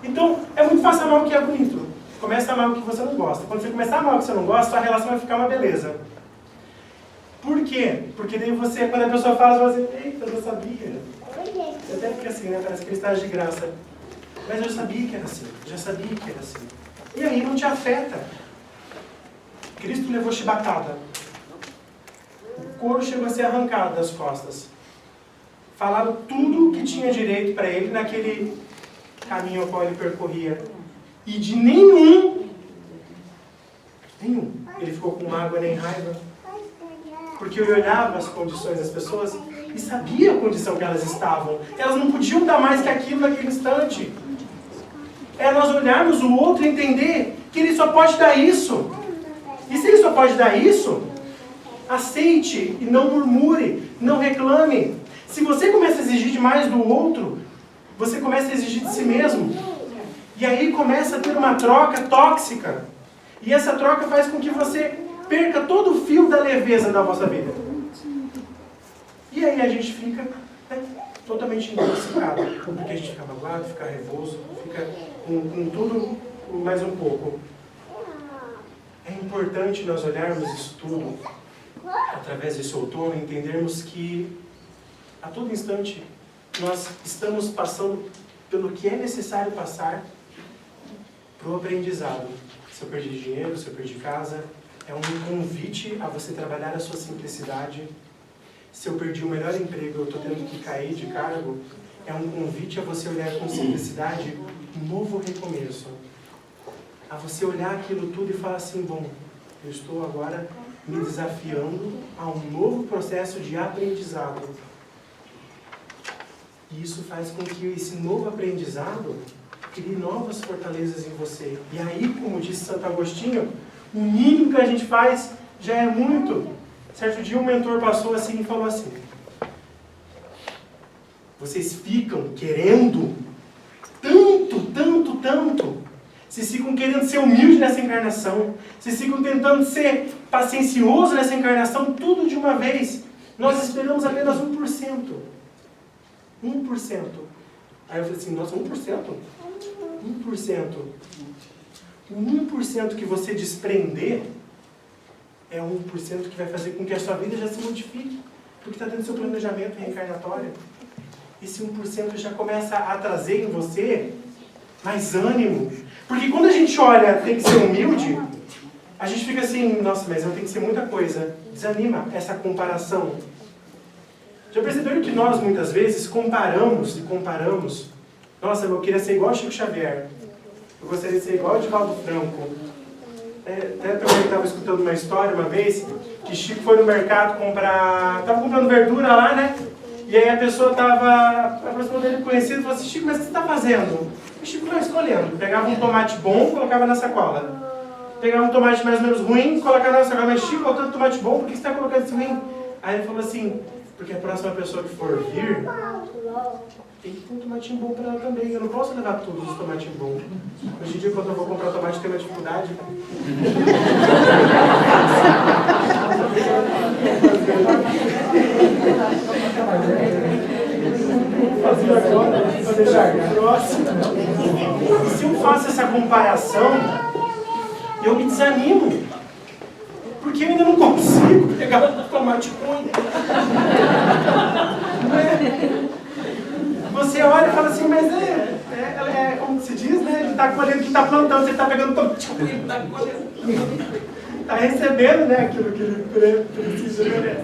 Então, é muito fácil amar o que é bonito. Começa a amar o que você não gosta. Quando você começar a amar o que você não gosta, a relação vai ficar uma beleza. Por quê? Porque daí você, quando a pessoa fala, você fala assim, eita, eu não sabia. Você até fica assim, né? Parece que ele está de graça. Mas eu sabia que era assim. Já sabia que era assim. E aí não te afeta. Cristo levou chibatada. O couro chegou a ser arrancado das costas. Falaram tudo que tinha direito para ele naquele caminho ao qual ele percorria. E de nenhum, ele ficou com mágoa nem raiva. Porque ele olhava as condições das pessoas e sabia a condição que elas estavam. Elas não podiam dar mais que aquilo naquele instante. É nós olharmos o outro e entender que ele só pode dar isso. E se ele só pode dar isso, aceite e não murmure, não reclame. Se você começa a exigir demais do outro, você começa a exigir de si mesmo. E aí começa a ter uma troca tóxica. E essa troca faz com que você perca todo o fio da leveza da vossa vida. E aí a gente fica totalmente intoxicado. Porque a gente fica magoado, fica nervoso, fica com tudo mais um pouco. É importante nós olharmos isso tudo, através desse outono, entendermos que a todo instante nós estamos passando pelo que é necessário passar para o aprendizado. Se eu perdi dinheiro, se eu perdi casa, é um convite a você trabalhar a sua simplicidade. Se eu perdi o melhor emprego, eu estou tendo que cair de cargo, é um convite a você olhar com simplicidade um novo recomeço. A você olhar aquilo tudo e falar assim, bom, eu estou agora me desafiando a um novo processo de aprendizado. E isso faz com que esse novo aprendizado crie novas fortalezas em você. E aí, como disse Santo Agostinho, o mínimo que a gente faz já é muito. Certo dia um mentor passou assim e falou assim, vocês ficam querendo tanto, vocês ficam querendo ser humilde nessa encarnação, vocês ficam tentando ser paciencioso nessa encarnação, tudo de uma vez. Nós esperamos apenas 1%. 1%. Aí eu falei assim, nossa, 1%? 1%. O 1% que você desprender é 1% que vai fazer com que a sua vida já se modifique. Porque está dentro do seu planejamento reencarnatório. Esse 1% já começa a trazer em você mais ânimo. Porque quando a gente olha, tem que ser humilde, a gente fica assim, nossa, mas eu tenho que ser muita coisa. Desanima essa comparação. Já perceberam que nós, muitas vezes, comparamos. Nossa, eu queria ser igual a Chico Xavier. Eu gostaria de ser igual a Divaldo Franco. Até também estava escutando uma história uma vez, que Chico foi no mercado comprar... Estava comprando verdura lá, né? E aí a pessoa estava aproximando dele conhecido e falou assim, Chico, mas o que você está fazendo? O Chico estava escolhendo. Pegava um tomate bom e colocava na sacola. pegar um tomate mais ou menos ruim, colocar na sacola, mas Chico, olha o tomate bom, por que você está colocando esse ruim? Aí ele falou assim, porque a próxima pessoa que for vir, tem que ter um tomatinho bom para ela também. Eu não posso levar todos os tomatinhos bons. Hoje em dia, quando eu vou comprar tomate, tem uma dificuldade. Vou fazer agora, vou deixar próximo. Se eu faço essa comparação, eu me desanimo. Porque eu ainda não consigo pegar o tomate ruim. Você olha e fala assim, mas como se diz, né? Ele está colhendo o que está plantando, você está pegando tomate ruim, está colhendo. Está recebendo, né, aquilo que ele precisa, merece.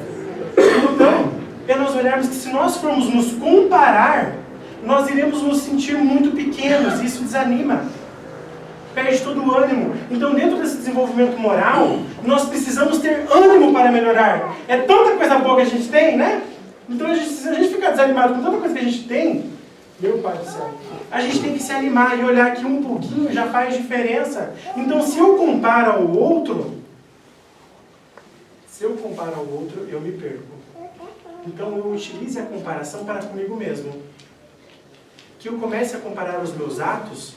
Então, é nós olharmos que se nós formos nos comparar, nós iremos nos sentir muito pequenos, e isso desanima. Perde todo o ânimo. Então, dentro desse desenvolvimento moral, nós precisamos ter ânimo para melhorar. É tanta coisa boa que a gente tem, né? Então, se a gente ficar desanimado com tanta coisa que a gente tem, meu Pai do céu, a gente tem que se animar e olhar que um pouquinho já faz diferença. Então, se eu comparo ao outro, eu me perco. Então, eu utilize a comparação para comigo mesmo. Que eu comece a comparar os meus atos,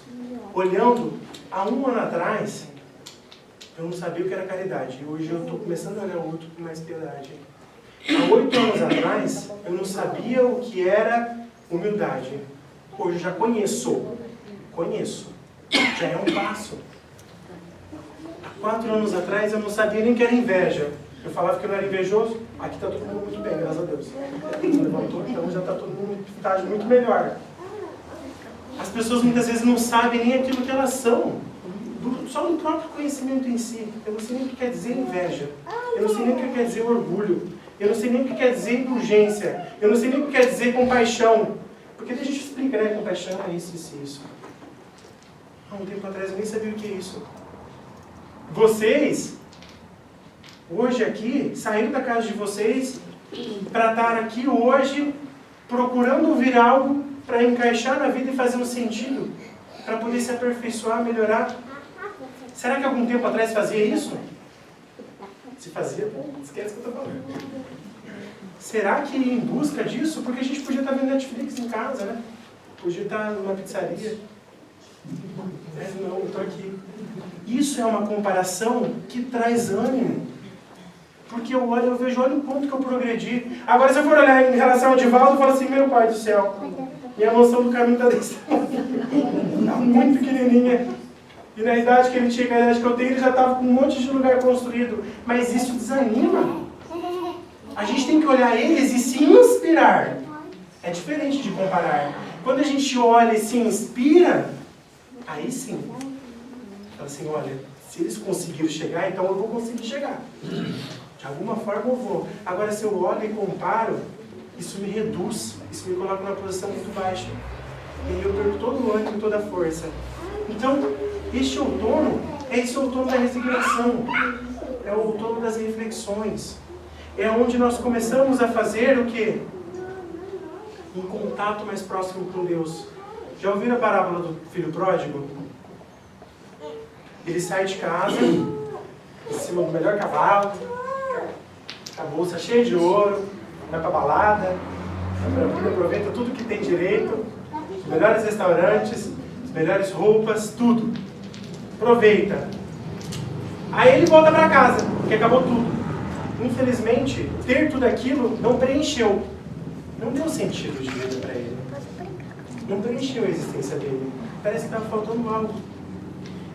olhando há um ano atrás, eu não sabia o que era caridade. E hoje eu estou começando a olhar o outro com mais piedade. Há 8 anos atrás, eu não sabia o que era humildade. Hoje eu já conheço. Já é um passo. Há 4 anos atrás, eu não sabia nem o que era inveja. Eu falava que eu não era invejoso. Aqui está todo mundo muito bem, graças a Deus. Levantou, então já está todo mundo em estágio muito melhor. As pessoas muitas vezes não sabem nem aquilo que elas são. Só no próprio conhecimento em si. Eu não sei nem o que quer dizer inveja. Eu não sei nem o que quer dizer orgulho. Eu não sei nem o que quer dizer indulgência. Eu não sei nem o que quer dizer compaixão. Porque a gente explica, né? Compaixão é isso, isso e isso. Há um tempo atrás eu nem sabia o que é isso. Vocês, hoje aqui, saíram da casa de vocês para estar aqui hoje procurando ouvir algo para encaixar na vida e fazer um sentido, para poder se aperfeiçoar, melhorar. Será que algum tempo atrás fazia isso? Se fazia, esquece o que eu estou falando. Será que em busca disso? Porque a gente podia estar vendo Netflix em casa, né? Podia estar numa pizzaria. Mas não, eu estou aqui. Isso é uma comparação que traz ânimo. Porque eu vejo, olha o ponto que eu progredi. Agora, se eu for olhar em relação ao Divaldo, eu falo assim, meu Pai do céu, minha noção do caminho está desse tamanho. Está muito pequenininha. E na idade que ele tinha, a idade que eu tenho, ele já estava com um monte de lugar construído. Mas isso desanima. A gente tem que olhar eles e se inspirar. É diferente de comparar. Quando a gente olha e se inspira, aí sim. Fala assim, olha, se eles conseguiram chegar, então eu vou conseguir chegar. De alguma forma eu vou. Agora, se eu olho e comparo, isso me reduz. Isso me coloca numa posição muito baixa. E aí eu perco todo o ânimo e toda a força. Então, este outono é esse outono da resignação. É o outono das reflexões. É onde nós começamos a fazer o quê? Um contato mais próximo com Deus. Já ouviram a parábola do filho pródigo? Ele sai de casa, em cima do melhor cavalo, a bolsa cheia de ouro, vai pra balada, aproveita tudo que tem direito, os melhores restaurantes, as melhores roupas, tudo. Aproveita. Aí ele volta para casa, porque acabou tudo. Infelizmente, ter tudo aquilo não preencheu. Não deu sentido de vida para ele. Não preencheu a existência dele. Parece que estava faltando algo.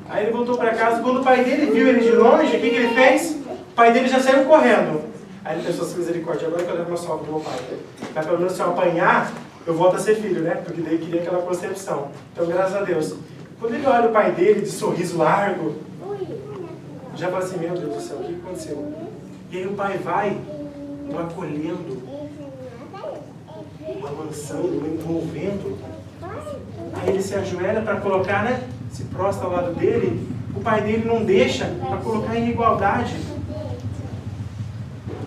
Aí ele voltou para casa, quando o pai dele viu ele de longe, o que ele fez? O pai dele já saiu correndo. Aí ele pensou assim, misericórdia, agora que eu levo meu sogra do meu pai. Mas pelo menos se eu apanhar, eu volto a ser filho, né? Porque daí queria aquela concepção. Então, graças a Deus. Quando ele olha o pai dele de sorriso largo, já fala assim, meu Deus do céu, o que aconteceu? E aí o pai vai o acolhendo, o amansando, o envolvendo. Aí ele se ajoelha para colocar, né? Se prostra ao lado dele. O pai dele não deixa para colocar em igualdade.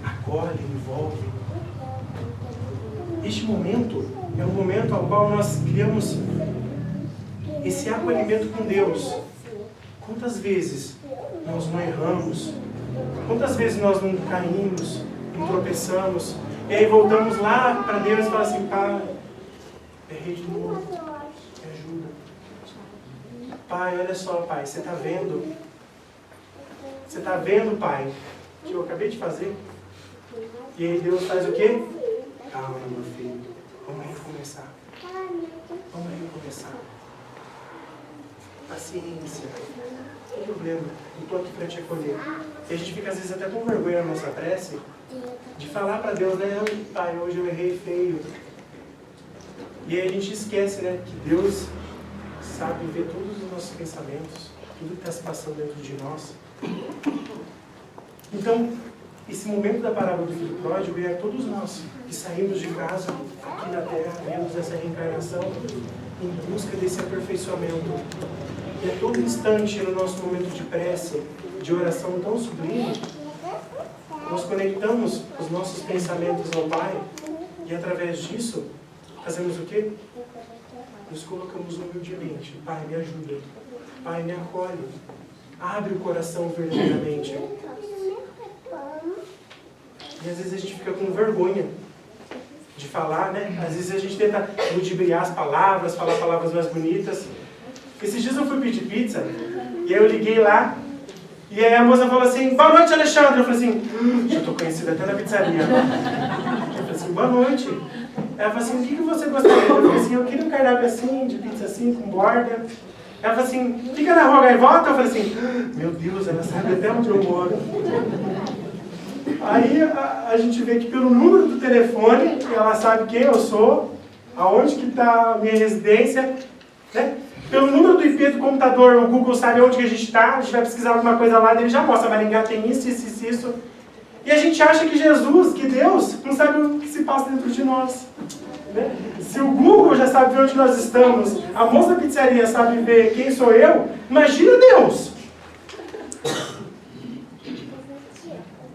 Acolhe, envolve. Este momento é um momento ao qual nós criamos esse acolhimento com Deus. Quantas vezes nós não erramos? Quantas vezes nós não caímos, não tropeçamos, e aí voltamos lá para Deus e falamos assim, Pai, errei de novo, me ajuda. Pai, olha só, Pai, você está vendo? Você está vendo, Pai, que eu acabei de fazer? E aí Deus faz o quê? Calma, meu filho, vamos recomeçar. Vamos recomeçar. Paciência. Não tem problema, eu estou aqui para te acolher. E a gente fica às vezes até com vergonha na nossa prece de falar para Deus, né? Pai, hoje eu errei feio. E aí a gente esquece, né? Que Deus sabe ver todos os nossos pensamentos, tudo que está se passando dentro de nós. Então, esse momento da parábola do filho pródigo é todos nós que saímos de casa aqui na terra, vemos essa reencarnação em busca desse aperfeiçoamento. E a todo instante, no nosso momento de prece, de oração tão sublime, nós conectamos os nossos pensamentos ao Pai e através disso, fazemos o quê? Nos colocamos humildemente. Pai, me ajuda. Pai, me acolhe. Abre o coração verdadeiramente. E às vezes a gente fica com vergonha de falar, né? Às vezes a gente tenta ludibriar as palavras, falar palavras mais bonitas. Esses dias eu fui pedir pizza, e aí eu liguei lá, e aí a moça falou assim, boa noite, Alexandre. Eu falei assim, já estou conhecida até na pizzaria. Eu falei assim, boa noite. Ela falou assim, o que você gostaria? Eu falei assim, eu queria um cardápio assim, de pizza assim, com borda. Ela falou assim, fica na Rua Gaivota? Eu falei assim, meu Deus, ela sabe até onde eu moro. Aí a gente vê que pelo número do telefone, ela sabe quem eu sou, aonde que está a minha residência, né? Pelo número do IP do computador, o Google sabe onde que a gente está, a gente vai pesquisar alguma coisa lá, ele já mostra, Maringá tem isso, isso, isso, isso. E a gente acha que Jesus, que Deus, não sabe o que se passa dentro de nós. Né? Se o Google já sabe ver onde nós estamos, a moça da pizzaria sabe ver quem sou eu, imagina Deus.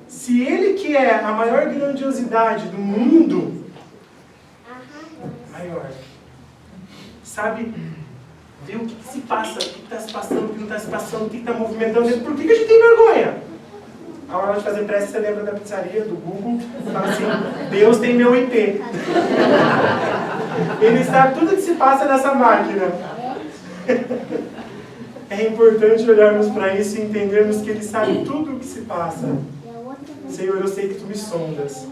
Se Ele que é a maior grandiosidade do mundo, maior, sabe ver o que se passa, o que está se passando, o que não está se passando, o que está movimentando dentro, por que a gente tem vergonha? A hora de fazer prece, você lembra da pizzaria, do Google, fala assim, Deus tem meu IP. Ele sabe tudo o que se passa nessa máquina. É importante olharmos para isso e entendermos que Ele sabe tudo o que se passa. Senhor, eu sei que Tu me sondas.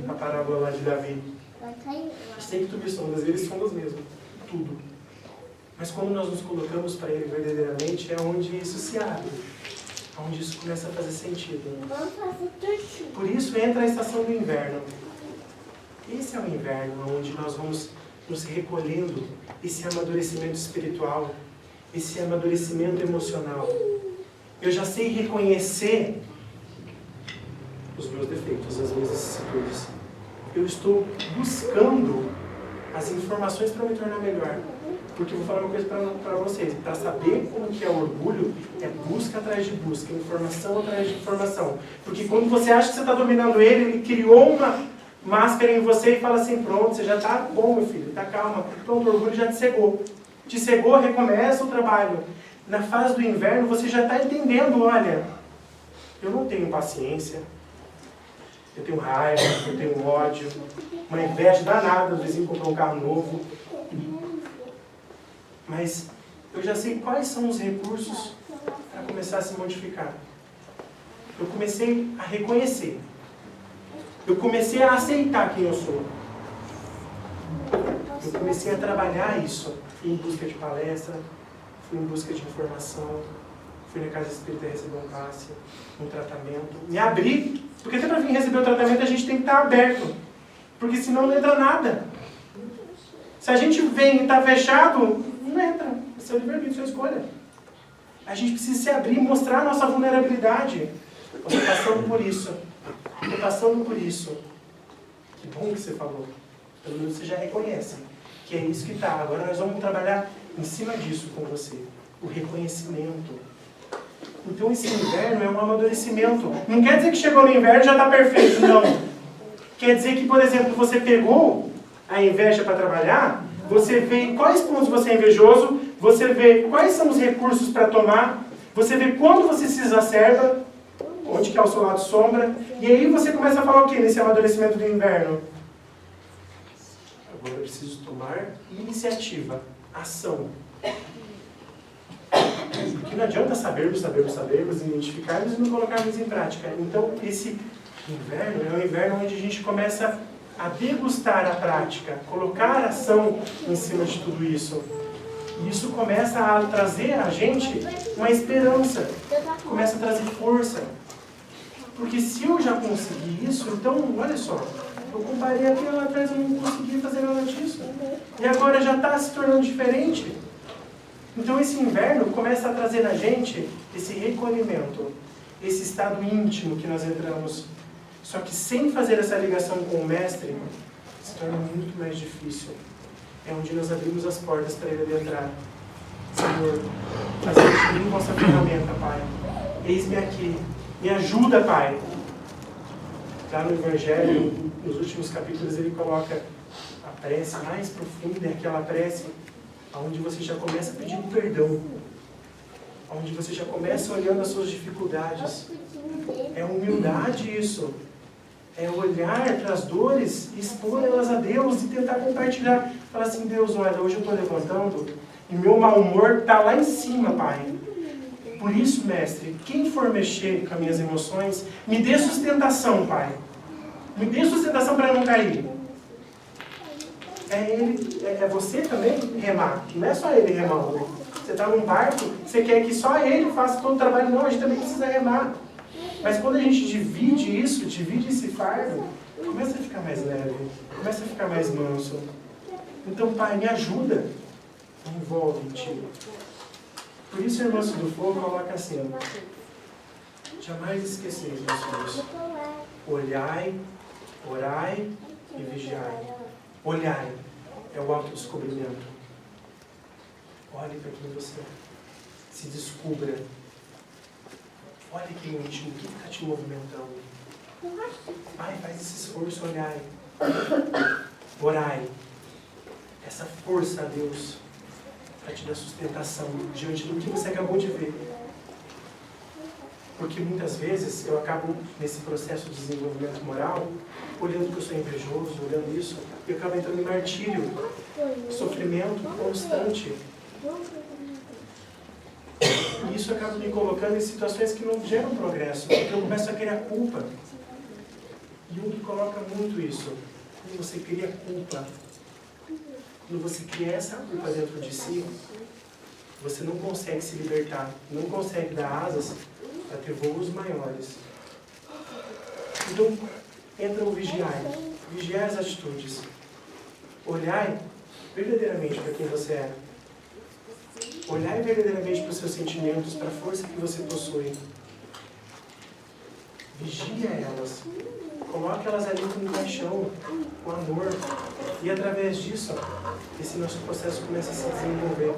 A parábola lá de Davi. Eu sei que Tu me sondas, Ele sondas mesmo. Tudo. Mas quando nós nos colocamos para Ele verdadeiramente, é onde isso se abre. Onde isso começa a fazer sentido. Por isso entra a estação do inverno. Esse é o inverno, onde nós vamos nos recolhendo, esse amadurecimento espiritual, esse amadurecimento emocional. Eu já sei reconhecer os meus defeitos, as minhas vicissitudes. Eu estou buscando as informações para me tornar melhor. Porque eu vou falar uma coisa para vocês. Para saber como que é o orgulho, é busca atrás de busca, informação atrás de informação. Porque quando você acha que você está dominando ele criou uma máscara em você e fala assim, pronto, você já está bom, meu filho, está calma. Pronto, o orgulho já te cegou. Te cegou, recomeça o trabalho. Na fase do inverno, você já está entendendo, olha, eu não tenho paciência, eu tenho raiva, eu tenho ódio, uma inveja danada do vizinho comprar um carro novo. Mas eu já sei quais são os recursos para começar a se modificar. Eu comecei a reconhecer. Eu comecei a aceitar quem eu sou. Eu comecei a trabalhar isso. Fui em busca de palestra, fui em busca de informação, fui na casa espírita receber um passe, um tratamento. Me abri, porque até para vir receber o tratamento a gente tem que estar aberto. Porque senão não entra nada. Se a gente vem e está fechado, não entra. É seu livre-arbítrio, sua escolha. A gente precisa se abrir e mostrar a nossa vulnerabilidade. Eu estou passando por isso. Estou passando por isso. Que bom que você falou. Pelo menos você já reconhece que é isso que está. Agora nós vamos trabalhar em cima disso com você. O reconhecimento. Então esse inverno é um amadurecimento. Não quer dizer que chegou no inverno e já está perfeito, não. Quer dizer que, por exemplo, você pegou a inveja para trabalhar, você vê em quais pontos você é invejoso, você vê quais são os recursos para tomar, Você vê quando você se exacerba, onde que é o seu lado sombra, e aí você começa a falar o que nesse amadurecimento do inverno? Agora eu preciso tomar iniciativa, ação. Porque não adianta sabermos, identificarmos e não colocarmos em prática. Então, esse inverno é um inverno onde a gente começa a degustar a prática, colocar ação em cima de tudo isso. E isso começa a trazer a gente uma esperança, começa a trazer força. Porque se eu já consegui isso, então, olha só, eu comparei aqui lá atrás, eu não consegui fazer nada disso. E agora já está se tornando diferente. Então esse inverno começa a trazer na gente esse recolhimento, esse estado íntimo que nós entramos. Só que sem fazer essa ligação com o Mestre, se torna muito mais difícil. É onde nós abrimos as portas para ele adentrar. Senhor, fazemos de mim vossa ferramenta, Pai. Eis-me aqui. Me ajuda, Pai. Lá no Evangelho, nos últimos capítulos, ele coloca a prece mais profunda, é aquela prece onde você já começa pedindo perdão, onde você já começa olhando as suas dificuldades. É humildade isso. É olhar para as dores, expor elas a Deus e tentar compartilhar. Falar assim, Deus, olha, hoje eu estou levantando e meu mau humor está lá em cima, Pai. Por isso, Mestre, quem for mexer com as minhas emoções, me dê sustentação, Pai. Me dê sustentação para não cair. É você também remar. Não é só ele remando. Você está num barco, você quer que só ele faça todo o trabalho. Não, a gente também precisa remar. Mas quando a gente divide isso, divide esse fardo, começa a ficar mais leve, começa a ficar mais manso. Então, Pai, me ajuda. Envolve em Ti. Por isso, irmão do Fogo coloca assim: jamais esqueceis, meus filhos. Olhai, orai e vigiai. Olhai é o autodescobrimento. Olhe para quem você é. Se descubra. Olha aqui no íntimo, o que está te movimentando? Pai, faz esse esforço, olhai. Orai. Essa força a Deus para te dar sustentação diante do que você acabou de ver. Porque muitas vezes eu acabo, nesse processo de desenvolvimento moral, olhando que eu sou invejoso, olhando isso, e eu acabo entrando em martírio, sofrimento constante. E isso acaba me colocando em situações que não geram progresso, porque eu começo a criar culpa. Jung coloca muito isso. Quando você cria culpa, quando você cria essa culpa dentro de si, você não consegue se libertar, não consegue dar asas para ter voos maiores. Então, entra o vigiai. Vigiai as atitudes. Olhai verdadeiramente para quem você é. Olhai verdadeiramente para os seus sentimentos, para a força que você possui. Vigia elas. Coloque elas ali com paixão, com amor. E através disso, esse nosso processo começa a se desenvolver.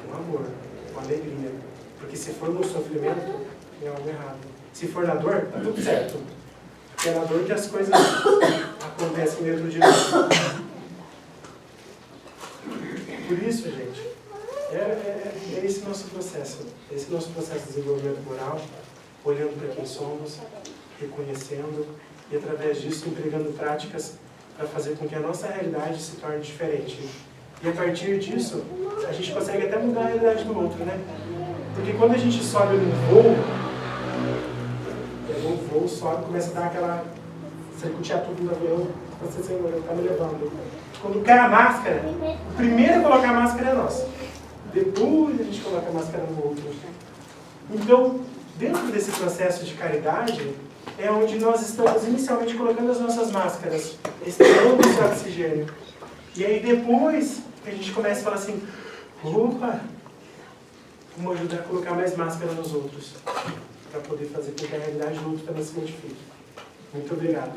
Com amor, com alegria. Porque se for no sofrimento, é algo errado. Se for na dor, está tudo certo. Porque é na dor que as coisas acontecem dentro de nós. Por isso, gente, é esse nosso processo. Esse nosso processo de desenvolvimento moral, olhando para quem somos, reconhecendo e, através disso, entregando práticas para fazer com que a nossa realidade se torne diferente. E, a partir disso, a gente consegue até mudar a realidade do outro, né? Porque quando a gente sobe num voo, pega um voo, sobe, começa a dar aquela... Sercutear tudo no avião, você, Senhor, está me levando. Quando cai a máscara, o primeiro a colocar a máscara é nós. Depois a gente coloca a máscara no outro. Então, dentro desse processo de caridade, é onde nós estamos inicialmente colocando as nossas máscaras, esperando esse oxigênio. E aí depois a gente começa a falar assim, opa, vamos ajudar a colocar mais máscara nos outros, para poder fazer com que a realidade do outro também se modifique. Muito obrigado.